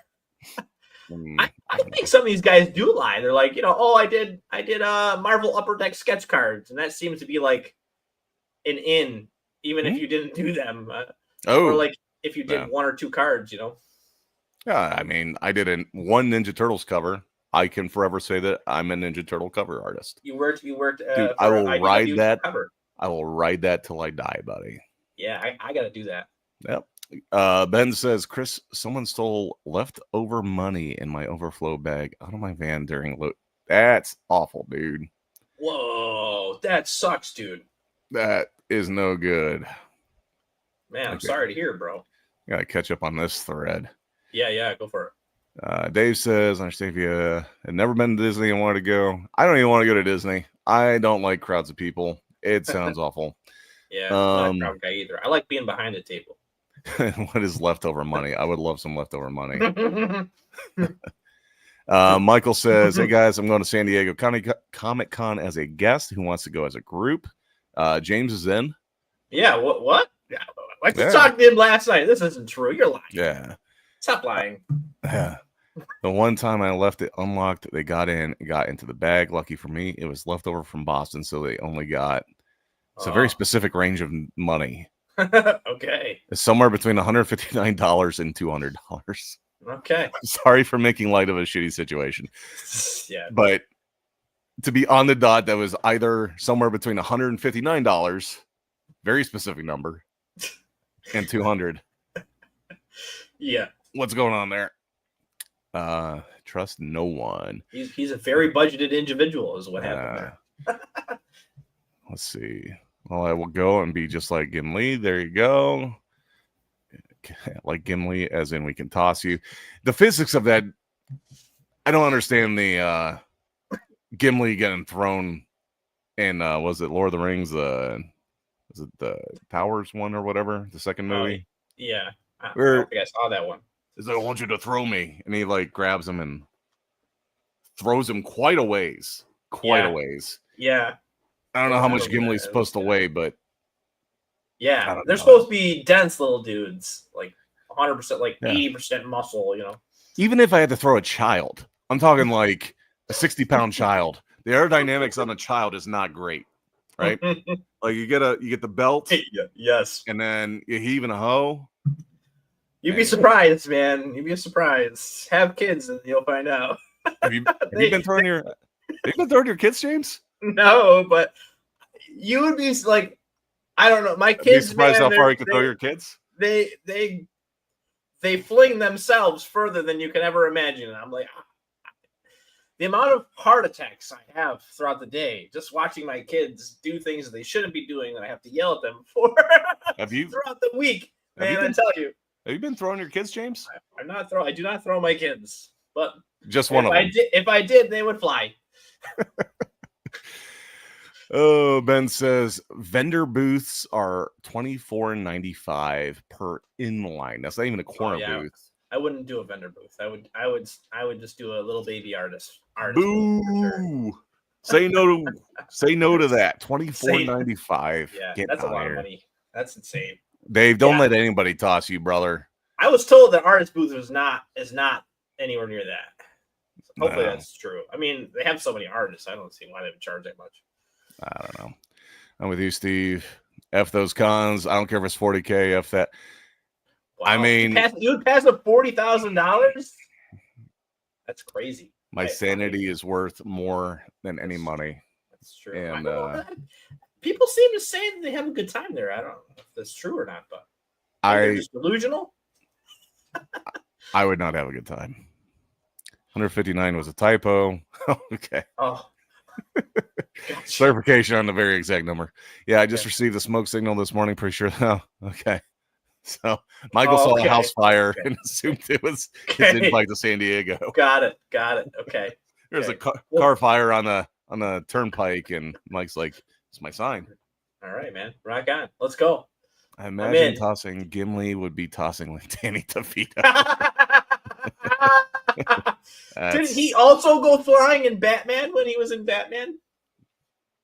I think some of these guys do lie. They're like, I did Marvel Upper Deck sketch cards, and that seems to be like an in, even if you didn't do them. Or like if you did one or two cards, Yeah, I mean, I did one Ninja Turtles cover. I can forever say that I'm a Ninja Turtle cover artist. You worked. Dude, I will ride that. I will ride that till I die, buddy. Yeah, I got to do that. Yep. Ben says, Chris, someone stole leftover money in my overflow bag out of my van during load. That's awful, dude. Whoa, that sucks, dude. That is no good. Man, I'm sorry to hear, bro. Gotta catch up on this thread. Yeah, go for it. Dave says, Anastasia had never been to Disney and wanted to go. I don't even want to go to Disney. I don't like crowds of people. It sounds awful. Yeah, I'm not a crowd guy either. I like being behind the table. What is leftover money? I would love some leftover money. Michael says, hey guys, I'm going to San Diego Comic-Con as a guest. Who wants to go as a group? James is in. Yeah, what? Yeah, I just talked to him last night. This isn't true. You're lying. Yeah. Stop lying. Yeah. The one time I left it unlocked, they got into the bag. Lucky for me, it was leftover from Boston, so they only got a very specific range of money. Okay. It's somewhere between $159 and $200. Okay. Sorry for making light of a shitty situation. Yeah. But to be on the dot, that was either somewhere between $159, very specific number, and $200. Yeah. What's going on there? Trust no one. He's a very budgeted individual is what happened there. Let's see. Well, I will go and be just like Gimli. There you go. Like Gimli, as in we can toss you. The physics of that, I don't understand the Gimli getting thrown in, was it Lord of the Rings? Was it the Towers one or whatever? The second movie? Yeah. I don't think I saw that one. Is I want you to throw me. And he like grabs him and throws him quite a ways. A ways. Yeah. I don't know how much Gimli's supposed to weigh, but yeah, they're supposed to be dense little dudes, like 100%, like 80% muscle. Even if I had to throw a child, I'm talking like a 60-pound child. The aerodynamics on a child is not great, right? Like you get the belt, yes, and then you heave in a hoe. You'd be surprised, man. You'd be surprised. Have kids, and you'll find out. Have you been throwing your kids, James? No, but you would be like, I don't know. My kids, be surprised how far you can throw your kids. They fling themselves further than you can ever imagine. And I'm like, the amount of heart attacks I have throughout the day just watching my kids do things that they shouldn't be doing that I have to yell at them for. Have you throughout the week? Man, I tell you. Have you been throwing your kids, James? I do not throw my kids, but just one of them. If I did, they would fly. Oh, Ben says vendor booths are $24.95 per inline. That's not even a corner booth. I wouldn't do a vendor booth. I would just do a little baby artist Boo! booth for sure. Say no to that. $24.95. Yeah, Get that's a out lot of of here. money. That's insane. Dave, don't let anybody toss you, brother. I was told that artist booth is not anywhere near that. So hopefully that's true. I mean, they have so many artists. I don't see why they would charge that much. I don't know. I'm with you, Steve. F those cons. I don't care if it's 40K. F that. Wow. I mean, you would pass up $40,000. That's crazy. My sanity is worth more than any money. That's true. And people seem to say that they have a good time there. I don't know if that's true or not, but they're just delusional. I would not have a good time. 159 was a typo. Okay. Oh. Gotcha. Clarification on the very exact number. Yeah, I just received a smoke signal this morning. Pretty sure. Oh, okay. So Michael saw a house fire and assumed it was his invite to San Diego. Got it. Okay. There's a car fire on the turnpike, and Mike's like, "It's my sign." All right, man. Rock on. Let's go. I imagine tossing Gimli would be tossing like Danny DeVito. Didn't he also go flying in Batman when he was in Batman?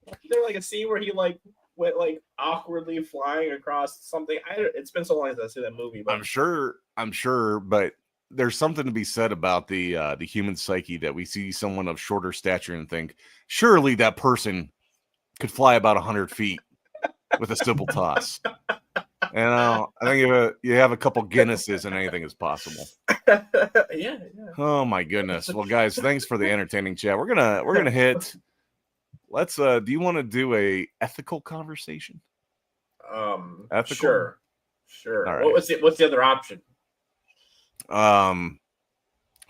Wasn't there like a scene where he like went like awkwardly flying across something? It's been so long since I see that movie. But I'm sure, but there's something to be said about the human psyche that we see someone of shorter stature and think, surely that person could fly about 100 feet with a simple toss. I think if you have a couple Guinnesses and anything is possible. Yeah. Oh my goodness. Well, guys, thanks for the entertaining chat. We're gonna hit. Let's. Do you want to do a ethical conversation? Ethical? Sure. Right. What's the other option?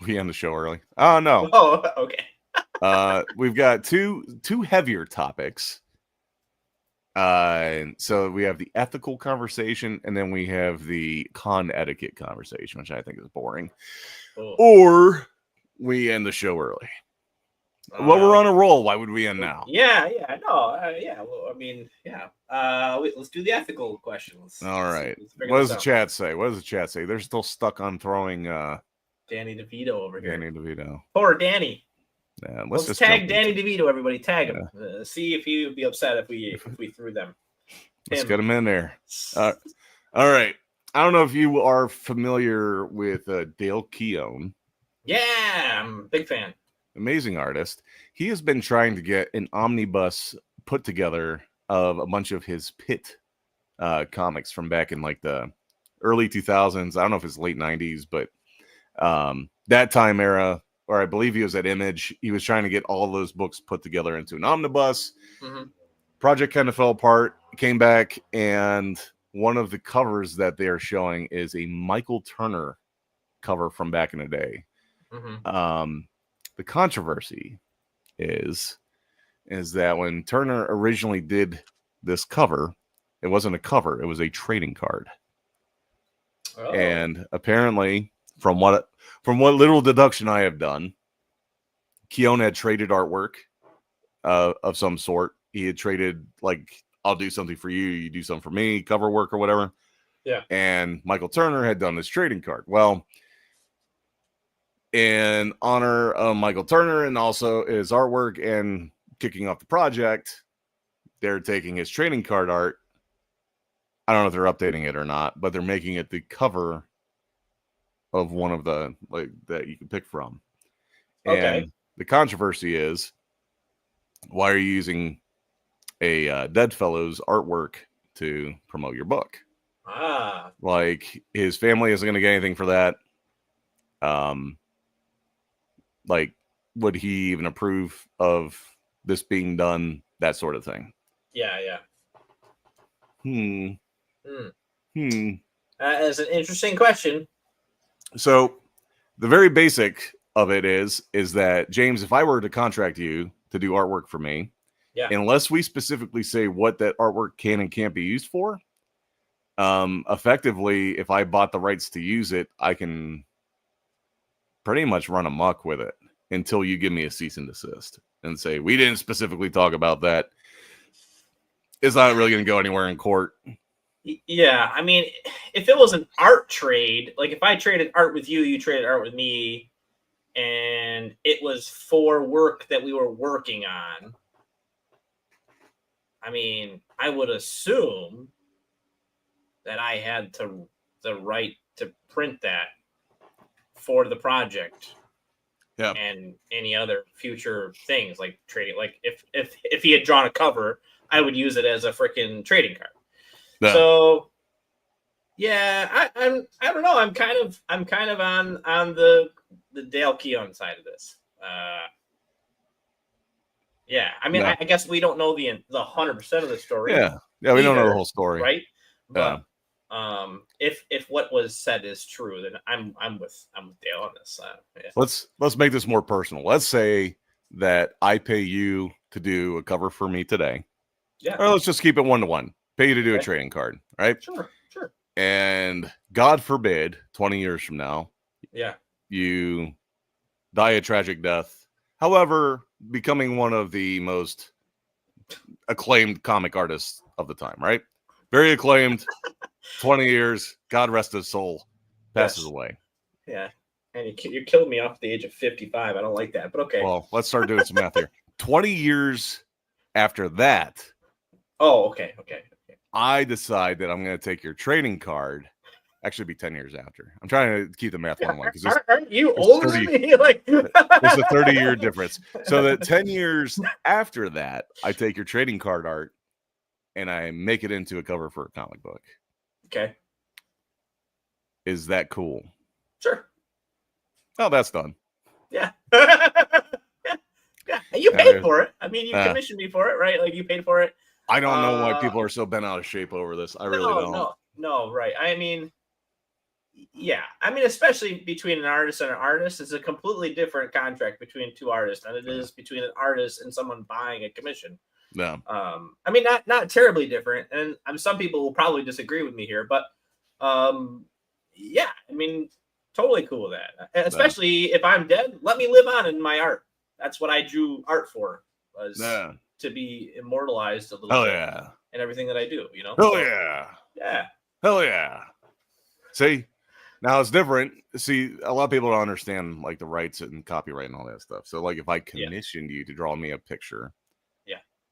We end the show early. Oh no. Oh, okay. We've got two heavier topics. So we have the ethical conversation, and then we have the con etiquette conversation, which I think is boring. Or we end the show early. Well, we're on a roll. Why would we end now? Yeah. Well, I mean, let's do the ethical questions. All right. What does the chat say? They're still stuck on throwing Danny DeVito over here. Danny DeVito. Poor Danny. Yeah, let's just tag Danny DeVito, everybody. Tag him. See if he'd be upset if we threw them. Let's get him in there. All right. I don't know if you are familiar with Dale Keown. Yeah, I'm a big fan. Amazing artist. He has been trying to get an omnibus put together of a bunch of his Pit comics from back in like the early 2000s. I don't know if it's late 90s, but that time era. Or I believe he was at Image. He was trying to get all those books put together into an omnibus. Mm-hmm. Project kind of fell apart. Came back, and one of the covers that they are showing is a Michael Turner cover from back in the day. Mm-hmm. The controversy is that when Turner originally did this cover, it wasn't a cover; it was a trading card. Oh. And apparently, from what little deduction I have done, Keown had traded artwork of some sort. He had traded, like, I'll do something for you, you do something for me, cover work or whatever. Yeah. And Michael Turner had done this trading card. Well, in honor of Michael Turner and also his artwork and kicking off the project, they're taking his trading card art. I don't know if they're updating it or not, but they're making it the cover of one of the that you can pick from. Okay. And the controversy is, why are you using a Deadfellow's artwork to promote your book? Like, his family isn't going to get anything for that. Like, would he even approve of this being done? That sort of thing. Yeah. That's an interesting question. So the very basic of it is that, James, if I were to contract you to do artwork for me, unless we specifically say what that artwork can and can't be used for, effectively, if I bought the rights to use it, I can pretty much run amok with it until you give me a cease and desist and say, we didn't specifically talk about that. it's not really going to go anywhere in court. Yeah, I mean, if it was an art trade, like if I traded art with you, you traded art with me, and it was for work that we were working on, I mean, I would assume that I had the right to print that for the project. Yeah. And any other future things like trading. Like if he had drawn a cover, I would use it as a freaking trading card. Yeah. So yeah, I don't know. I'm kind of on the Dale Keown side of this. Yeah, I mean, Yeah. I guess we don't know the 100% of the story. Yeah, we don't know the whole story, right? But if what was said is true, then I'm with Dale on this. Yeah. Let's make this more personal. Let's say that I pay you to do a cover for me today. Yeah. Or let's just keep it 1-to-1. Pay you to do a trading card, right? Sure. And God forbid, 20 years from now, yeah, you die a tragic death. However, becoming one of the most acclaimed comic artists of the time, right? Very acclaimed. 20 years, God rest his soul, passes away. Yeah. And you killed me off the age of 55. I don't like that, but okay. Well, let's start doing some math here. 20 years after that. Oh, okay. I decide that I'm going to take your trading card. Actually, be 10 years after. I'm trying to keep the math one because aren't you older than me? Like there's a 30-year difference. So that 10 years after that, I take your trading card art and I make it into a cover for a comic book. Okay. Is that cool? Sure. Oh, that's done. Yeah. Yeah. You paid for it. I mean, you commissioned me for it, right? Like you paid for it. I don't know why people are so bent out of shape over this. I really don't. No, right. I mean, yeah. I mean, especially between an artist and an artist, it's a completely different contract between two artists than it is between an artist and someone buying a commission. Yeah. I mean, not terribly different, and some people will probably disagree with me here, but yeah, I mean, totally cool with that. Especially if I'm dead, let me live on in my art. That's what I drew art for, was to be immortalized a little bit. And everything that I do, you know. Yeah. Hell yeah. See, now it's different. See, a lot of people don't understand like the rights and copyright and all that stuff. So, like, if I commissioned you to draw me a picture.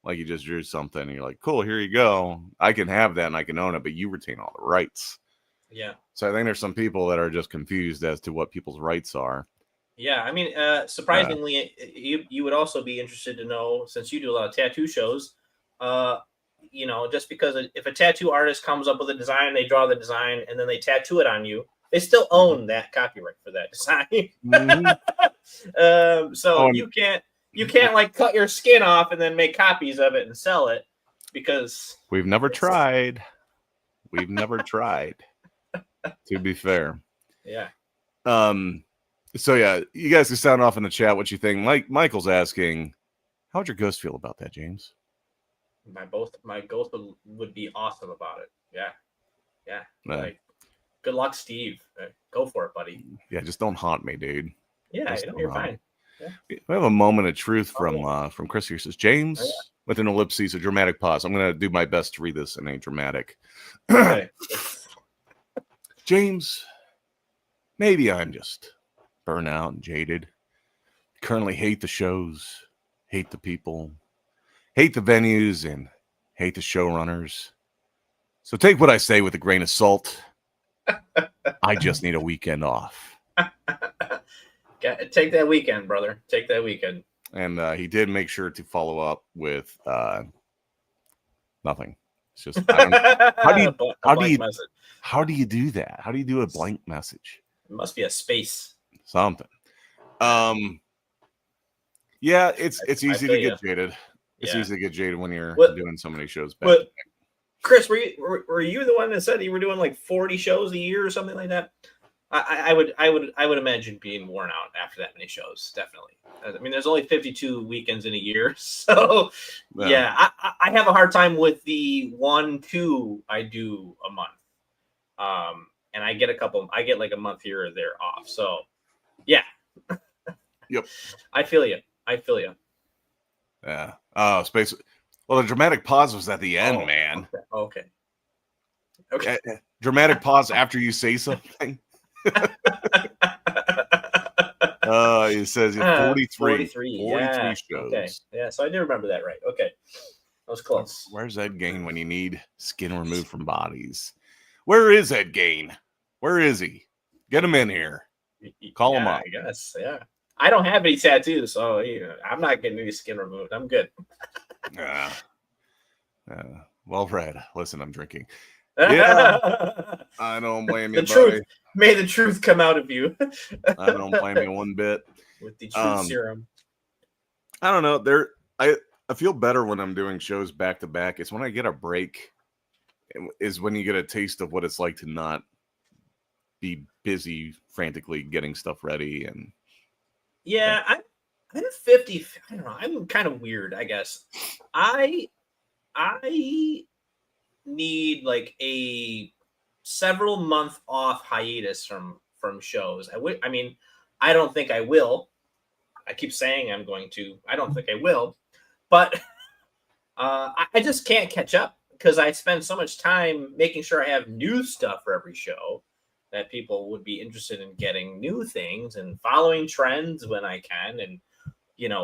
Like you just drew something and you're like, cool, here you go. I can have that and I can own it, but you retain all the rights. Yeah. So I think there's some people that are just confused as to what people's rights are. Yeah. I mean, surprisingly, you would also be interested to know, since you do a lot of tattoo shows, you know, just because if a tattoo artist comes up with a design, they draw the design and then they tattoo it on you, they still own that copyright for that design. So you can't like cut your skin off and then make copies of it and sell it, because we've never tried. We've never tried. To be fair. Yeah. So yeah, you guys can sound off in the chat what you think. Michael's asking, how would your ghost feel about that, James? My ghost would be awesome about it. Yeah. Like, good luck, Steve. Go for it, buddy. Yeah, just don't haunt me, dude. Yeah, you're fine. Yeah. We have a moment of truth from Chris here. Says James with an ellipses, a dramatic pause. I'm going to do my best to read this in a dramatic. Okay. James, maybe I'm just burnt out and jaded. Currently hate the shows, hate the people, hate the venues, and hate the showrunners. So take what I say with a grain of salt. I just need a weekend off. Take that weekend, brother. Take that weekend. And he did make sure to follow up with nothing. It's just how do you do that? How do you do a blank message? It must be a space. Something. Yeah, it's easy to get jaded. It's easy to get jaded when you're doing so many shows back. But Chris, were you the one that said you were doing like 40 shows a year or something like that? I would imagine being worn out after that many shows. Definitely. I mean, there's only 52 weekends in a year, so I have a hard time with the 1-2 I do a month. And I get like a month here or there off. So yeah. Yep. I feel you. Yeah. Oh, space. Well, the dramatic pause was at the end, man. Okay. Okay. Dramatic pause after you say something. It says 43 yeah. shows. Okay. Yeah, so I do remember that right. Okay. That was close. Where's Ed Gain when you need skin removed from bodies? Where is Ed Gain? Where is he? Get him in here. Call him up. I guess, yeah. I don't have any tattoos, so I'm not getting any skin removed. I'm good. Well, Fred, listen, I'm drinking. Yeah, I don't blame you, buddy. May the truth come out of you. I don't blame you one bit. With the truth serum. I don't know. I feel better when I'm doing shows back to back. It's when I get a break is when you get a taste of what it's like to not be busy frantically getting stuff ready. And yeah, I'm 50. I don't know. I'm kind of weird, I guess. I need like a several month off hiatus from shows. I mean, I don't think I will. I keep saying I'm going to. I don't think I will, but I just can't catch up because I spend so much time making sure I have new stuff for every show that people would be interested in getting new things and following trends when I can, and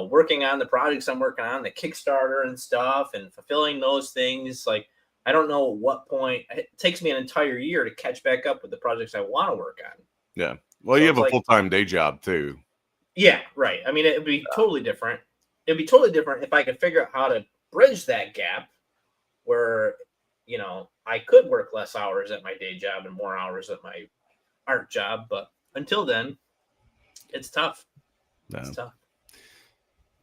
working on the projects I'm working on, the Kickstarter and stuff, and fulfilling those things. Like, I don't know at what point it takes me an entire year to catch back up with the projects I want to work on. Yeah. Well, you have a full-time day job too. Yeah, right. I mean, it'd be totally different. It'd be totally different if I could figure out how to bridge that gap where, I could work less hours at my day job and more hours at my art job. But until then, it's tough. No. It's tough.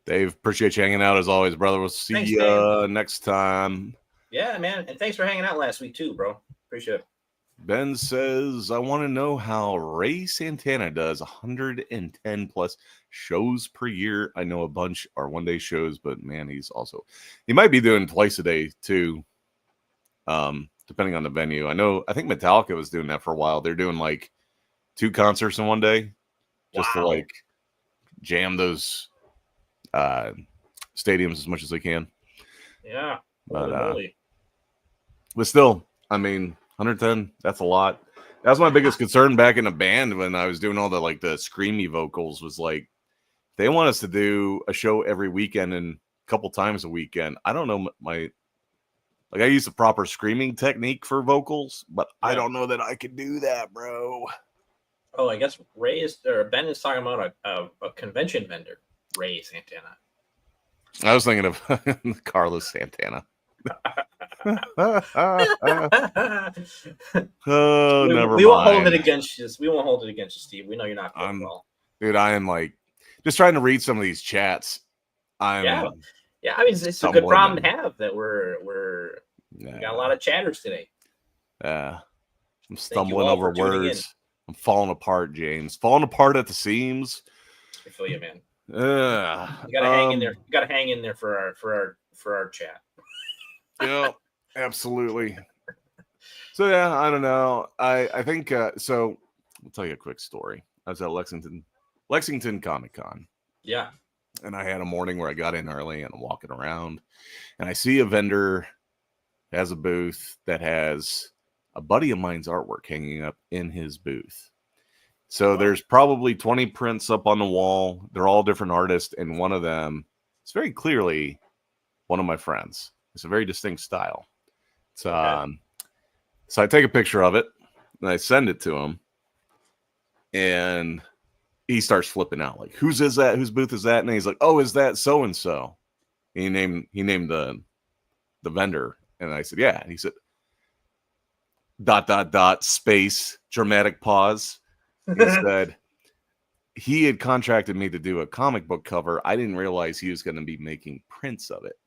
Dave, appreciate you hanging out as always, brother. We'll see you next time. Yeah, man. And thanks for hanging out last week too, bro. Appreciate it. Ben says, I want to know how Ray Santana does 110 plus shows per year. I know a bunch are one-day shows, but man, he might be doing twice a day too, depending on the venue. I think Metallica was doing that for a while. They're doing like 2 concerts in one day just to like jam those stadiums as much as they can. Yeah. But still, I mean, 110, that's a lot. That was my biggest concern back in the band when I was doing all the screamy vocals was like, they want us to do a show every weekend and a couple times a weekend. I don't know I use the proper screaming technique for vocals, but I don't know that I could do that, bro. Oh, I guess Ben is talking about a convention vendor, Ray Santana. I was thinking of Carlos Santana. Oh, never mind. We won't hold it against you. We won't hold it against you, Steve. We know you're not good well. Dude, I am just trying to read some of these chats. Yeah. I mean, it's a good problem to have that we got a lot of chatters today. Yeah, I'm stumbling over words. I'm falling apart, James. Falling apart at the seams. I feel you, man. You gotta hang in there. You gotta hang in there for our chat. Yeah, absolutely. So yeah, I don't know. I think so. I'll tell you a quick story. I was at Lexington Comic Con. Yeah. And I had a morning where I got in early and I'm walking around, and I see a vendor has a booth that has a buddy of mine's artwork hanging up in his booth. So there's probably 20 prints up on the wall. They're all different artists, and one of them is very clearly one of my friends. It's a very distinct style. So I take a picture of it and I send it to him, and he starts flipping out like, "Whose is that? Whose booth is that?" And he's like, "Oh, is that so and so?" He named the vendor, and I said, "Yeah." And he said, ... space dramatic pause. He said he had contracted me to do a comic book cover. I didn't realize he was going to be making prints of it.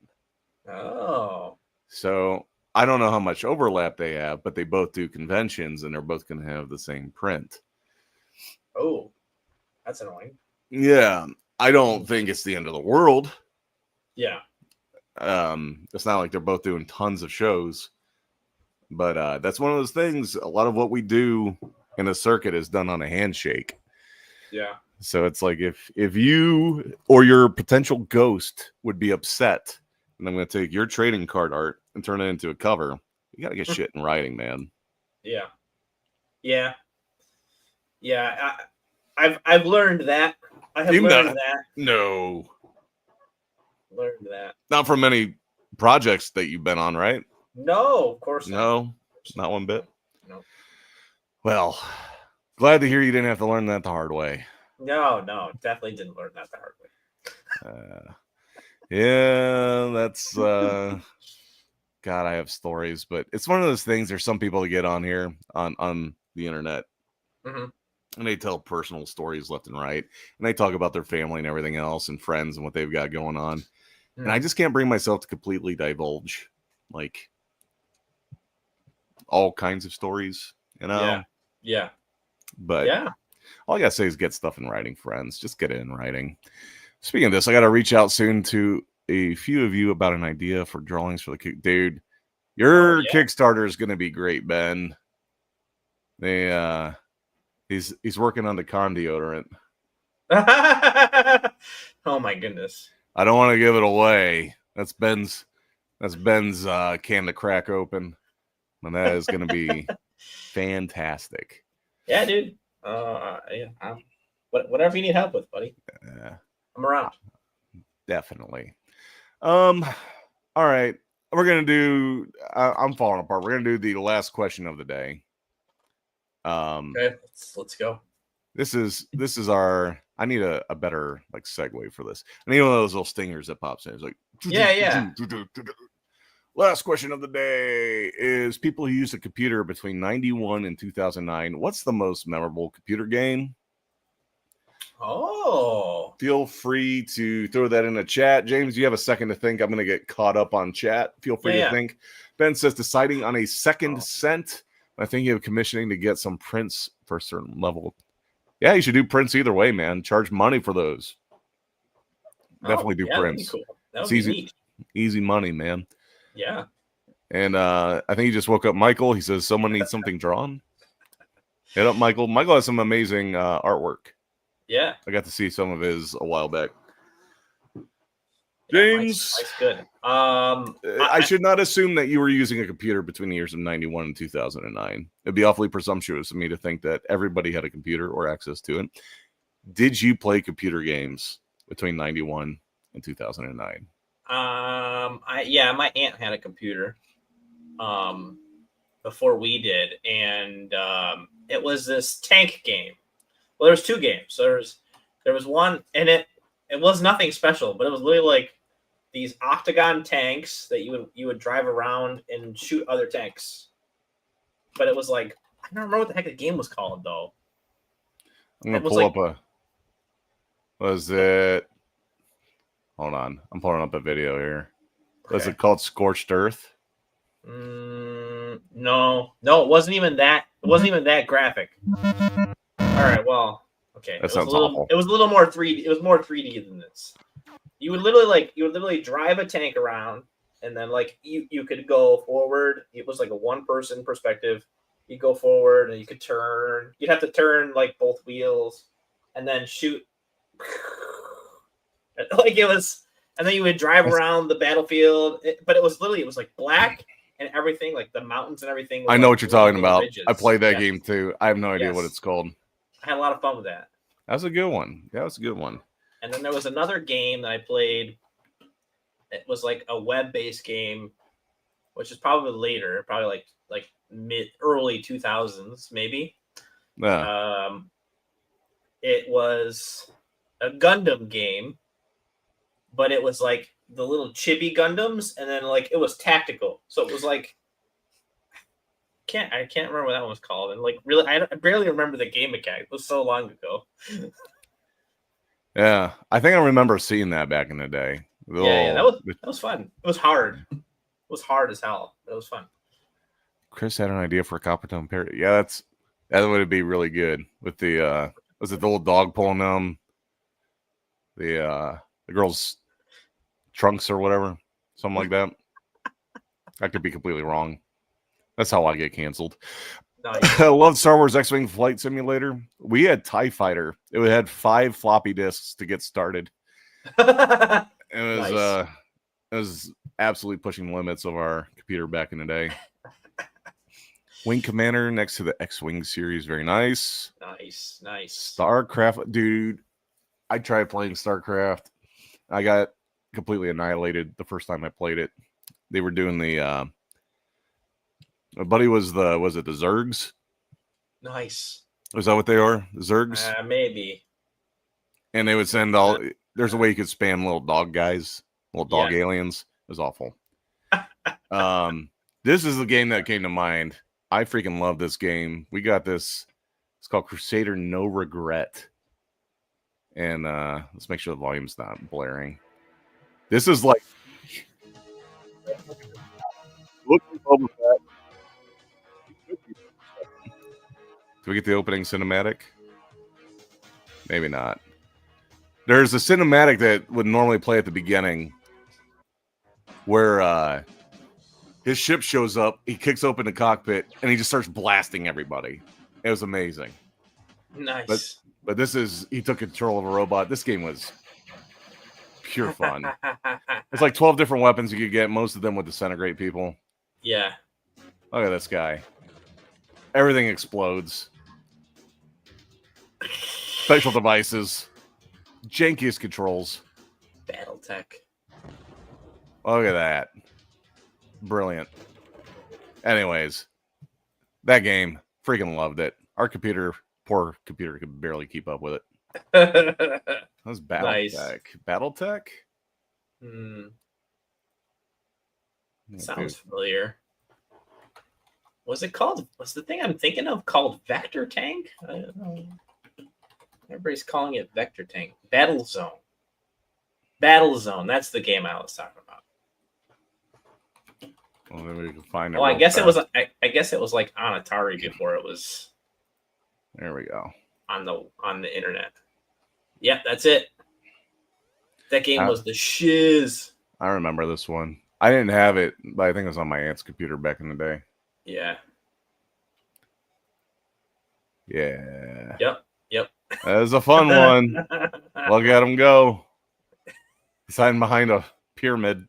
Oh. So I don't know how much overlap they have, but they both do conventions and they're both going to have the same print. Oh, that's annoying. Yeah. I don't think it's the end of the world. Yeah. It's not like they're both doing tons of shows, but that's one of those things. A lot of what we do in a circuit is done on a handshake. Yeah. So it's like if you or your potential ghost would be upset and I'm going to take your trading card art and turn it into a cover. You got to get shit in writing, man. Yeah. I've learned that. I have learned that. No. Learned that. Not from many projects that you've been on, right? No, of course not. No, not one bit. No. Well, glad to hear you didn't have to learn that the hard way. No, definitely didn't learn that the hard way. Yeah, that's God, I have stories, but it's one of those things. There's some people that get on here on the internet, mm-hmm. and they tell personal stories left and right, and they talk about their family and everything else, and friends and what they've got going on. And I just can't bring myself to completely divulge, like, all kinds of stories, you know? Yeah. But all I gotta say is get stuff in writing, friends. Just get it in writing. Speaking of this, I gotta reach out soon to a few of you about an idea for drawings for the kick. Dude, your Kickstarter is gonna be great, Ben. He's working on the con deodorant. Oh my goodness. I don't want to give it away. That's Ben's can to crack open. And that is gonna be fantastic. Yeah, dude. Whatever you need help with, buddy. I'm around. Definitely. All right. We're gonna do. I'm falling apart. We're gonna do the last question of the day. Okay, let's go. This is our. I need a better like segue for this. I need one of those little stingers that pops in. It's like yeah. Last question of the day is people who used a computer between 91 and 2009. What's the most memorable computer game? Oh. Feel free to throw that in the chat. James, you have a second to think. I'm going to get caught up on chat. Feel free to think. Ben says deciding on a second cent. I think you have commissioning to get some prints for a certain level. Yeah, you should do prints either way, man. Charge money for those. Definitely do prints. Cool. It's easy money, man. Yeah. And I think he just woke up Michael. He says someone needs something drawn. Hit up Michael. Michael has some amazing artwork. Yeah. I got to see some of his a while back. James. Mike's good. I should not assume that you were using a computer between the years of 91 and 2009. It'd be awfully presumptuous of me to think that everybody had a computer or access to it. Did you play computer games between 91 and 2009? My aunt had a computer before we did, and it was this tank game. Well, there was two games. So there was one, and it was nothing special, but it was literally like these octagon tanks that you would drive around and shoot other tanks. But it was like, I don't remember what the heck the game was called though. I'm gonna pull up a. Was it? Hold on, I'm pulling up a video here. Okay. Was it called Scorched Earth? No, it wasn't even that. It wasn't even that graphic. All right, well, okay. That sounds awful. It was a little more 3D. It was more 3D than this. You would literally drive a tank around, and then like you could go forward. It was like a one-person perspective. You go forward, and you could turn. You'd have to turn like both wheels, and then shoot. Like it was, and then you would drive around the battlefield. But it was like black and everything, like the mountains and everything. I know what you're talking about. Ridges. I played that game too. I have no idea what it's called. I had a lot of fun with that. That was a good one. Yeah, that was a good one. And then there was another game that I played. It was like a web-based game, which is probably later, probably like early 2000s, maybe. Yeah. It was a Gundam game, but it was like the little chibi Gundams, and then like it was tactical. So it was like I can't remember what that one was called, and like really, I barely remember the game mechanic. It was so long ago. Yeah, I think I remember seeing that back in the day. That was fun. It was hard. It was hard as hell. It was fun. Chris had an idea for a copper tone parody. Yeah, that would be really good with the was it the little dog pulling them the girl's trunks or whatever, something like that. I could be completely wrong. That's how I get canceled. I love Star Wars X-Wing Flight Simulator. We had TIE Fighter. It had 5 floppy disks to get started. It was absolutely pushing the limits of our computer back in the day. Wing Commander next to the X-Wing series. Very nice. Nice, nice. StarCraft. Dude, I tried playing StarCraft. I got completely annihilated the first time I played it. They were doing the... my buddy was the Zergs? Nice. Was that what they are? The Zergs? Maybe. And they would send all... There's a way you could spam little dog guys. Little dog aliens. It was awful. This is the game that came to mind. I freaking love this game. We got this. It's called Crusader No Regret. And let's make sure the volume's not blaring. This is like... Look at Boba Fett. Do we get the opening cinematic? Maybe not. There's a cinematic that would normally play at the beginning where his ship shows up, he kicks open the cockpit, and he just starts blasting everybody. It was amazing. Nice. But this is, he took control of a robot. This game was pure fun. It's like 12 different weapons you could get, most of them would disintegrate people. Yeah. Look at this guy. Everything explodes. Special devices. Jankiest controls. Battletech. Look at that. Brilliant. Anyways, that game, freaking loved it. Our computer, poor computer, could barely keep up with it. That was Battletech. Nice. Battletech? Sounds familiar. Was it called? Was the thing I'm thinking of called Vector Tank? I don't know. Everybody's calling it Vector Tank. Battle Zone. Battle Zone. That's the game I was talking about. Well, then we can find it. Oh, I guess it was. I guess it was like on Atari before it was. There we go. On the internet. Yep, that's it. That game was the shiz. I remember this one. I didn't have it, but I think it was on my aunt's computer back in the day. Yeah. Yeah. Yep. That was a fun one. Look at him go. He's hiding behind a pyramid.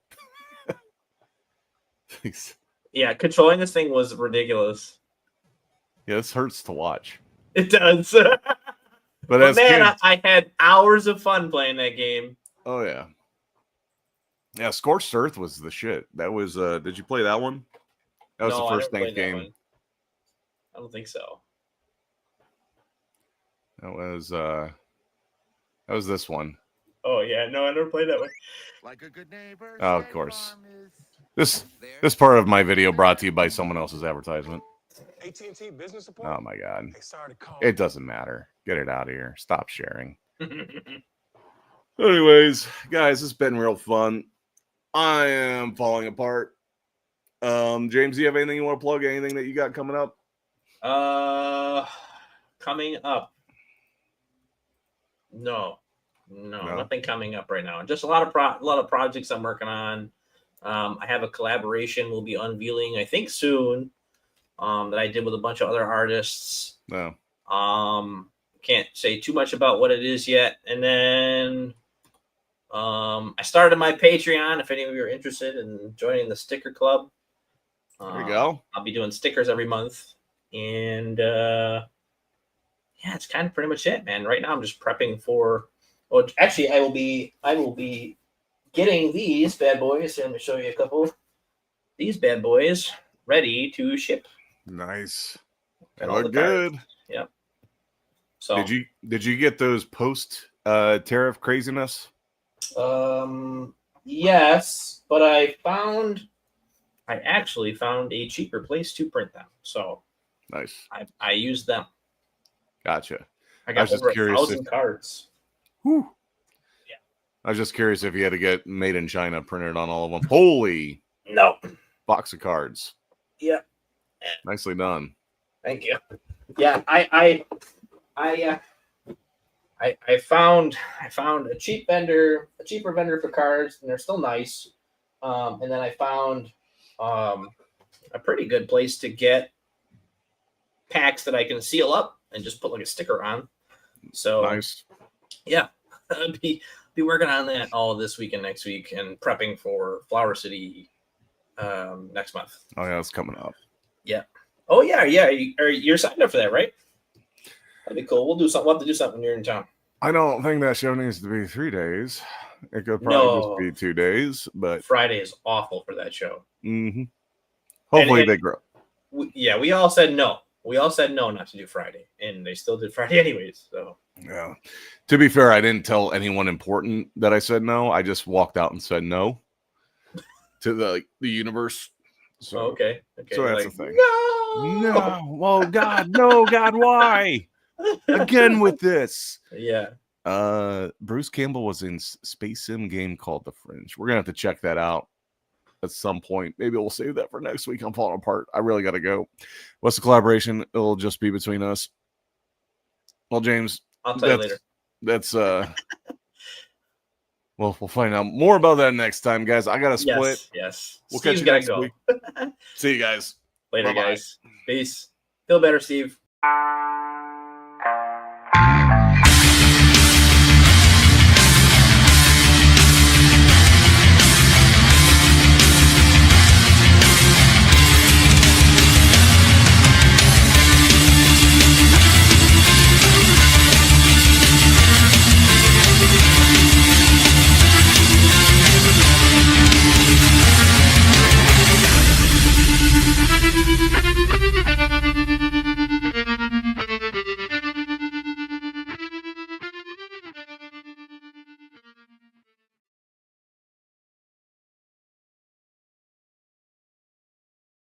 Yeah, controlling this thing was ridiculous. Yeah, this hurts to watch. It does. But man, kids, I had hours of fun playing that game. Oh, yeah. Yeah, Scorched Earth was the shit. That was, did you play that one? That was the first Thank game. I don't think so. That was this one. Oh, yeah. No, I never played that one. Like a good neighbor. Oh, of course. This part of my video brought to you by someone else's advertisement. AT&T business support? Oh, my God. It doesn't matter. Get it out of here. Stop sharing. Anyways, guys, it's been real fun. I am falling apart. James, do you have anything you want to plug? Anything that you got coming up? Coming up. No, nothing coming up right now. Just a lot of projects I'm working on. I have a collaboration we'll be unveiling, I think, soon. That I did with a bunch of other artists. No. Can't say too much about what it is yet. And then I started my Patreon. If any of you are interested in joining the sticker club, there you go. I'll be doing stickers every month. And yeah, it's kind of pretty much it, man. Right now I'm just prepping for. Well, actually, I will be getting these bad boys. Let me show you a couple. These bad boys ready to ship. Nice. They look good. Yep. So did you get those post tariff craziness? Yes, but I actually found a cheaper place to print them. So nice. I used them. Gotcha. I got over 1,000 cards. Whew. Yeah. I was just curious if you had to get made in China printed on all of them. Holy no box of cards. Yeah. Nicely done. Thank you. Yeah, I found a cheaper vendor for cards, and they're still nice. And then I found a pretty good place to get packs that I can seal up and just put like a sticker on. So nice. Yeah, be working on that all this week and next week, and prepping for Flower City next month. Oh yeah, it's coming up. Yeah. Oh yeah. You're signed up for that, right? That'd be cool. We'll do something. We'll have to do something when you're in town. I don't think that show needs to be 3 days. It could probably just be 2 days, but Friday is awful for that show. Hopefully they grow. We all said no. We all said no not to do Friday, and they still did Friday anyways. So yeah. To be fair, I didn't tell anyone important that I said no. I just walked out and said no to the universe. So okay. So that's like, the thing. No. Well, God, no, God, why? Again with this. Yeah. Bruce Campbell was in space sim game called The Fringe. We're gonna have to check that out at some point. Maybe we'll save that for next week. I'm falling apart. I really gotta go. What's the collaboration? It'll just be between us. Well, James, I'll tell you later. That's well, we'll find out more about that next time, guys. I gotta split. Yes. We'll Steve's catch you next gotta week. go. See you guys Later, Bye-bye. guys. Peace. Feel better, Steve.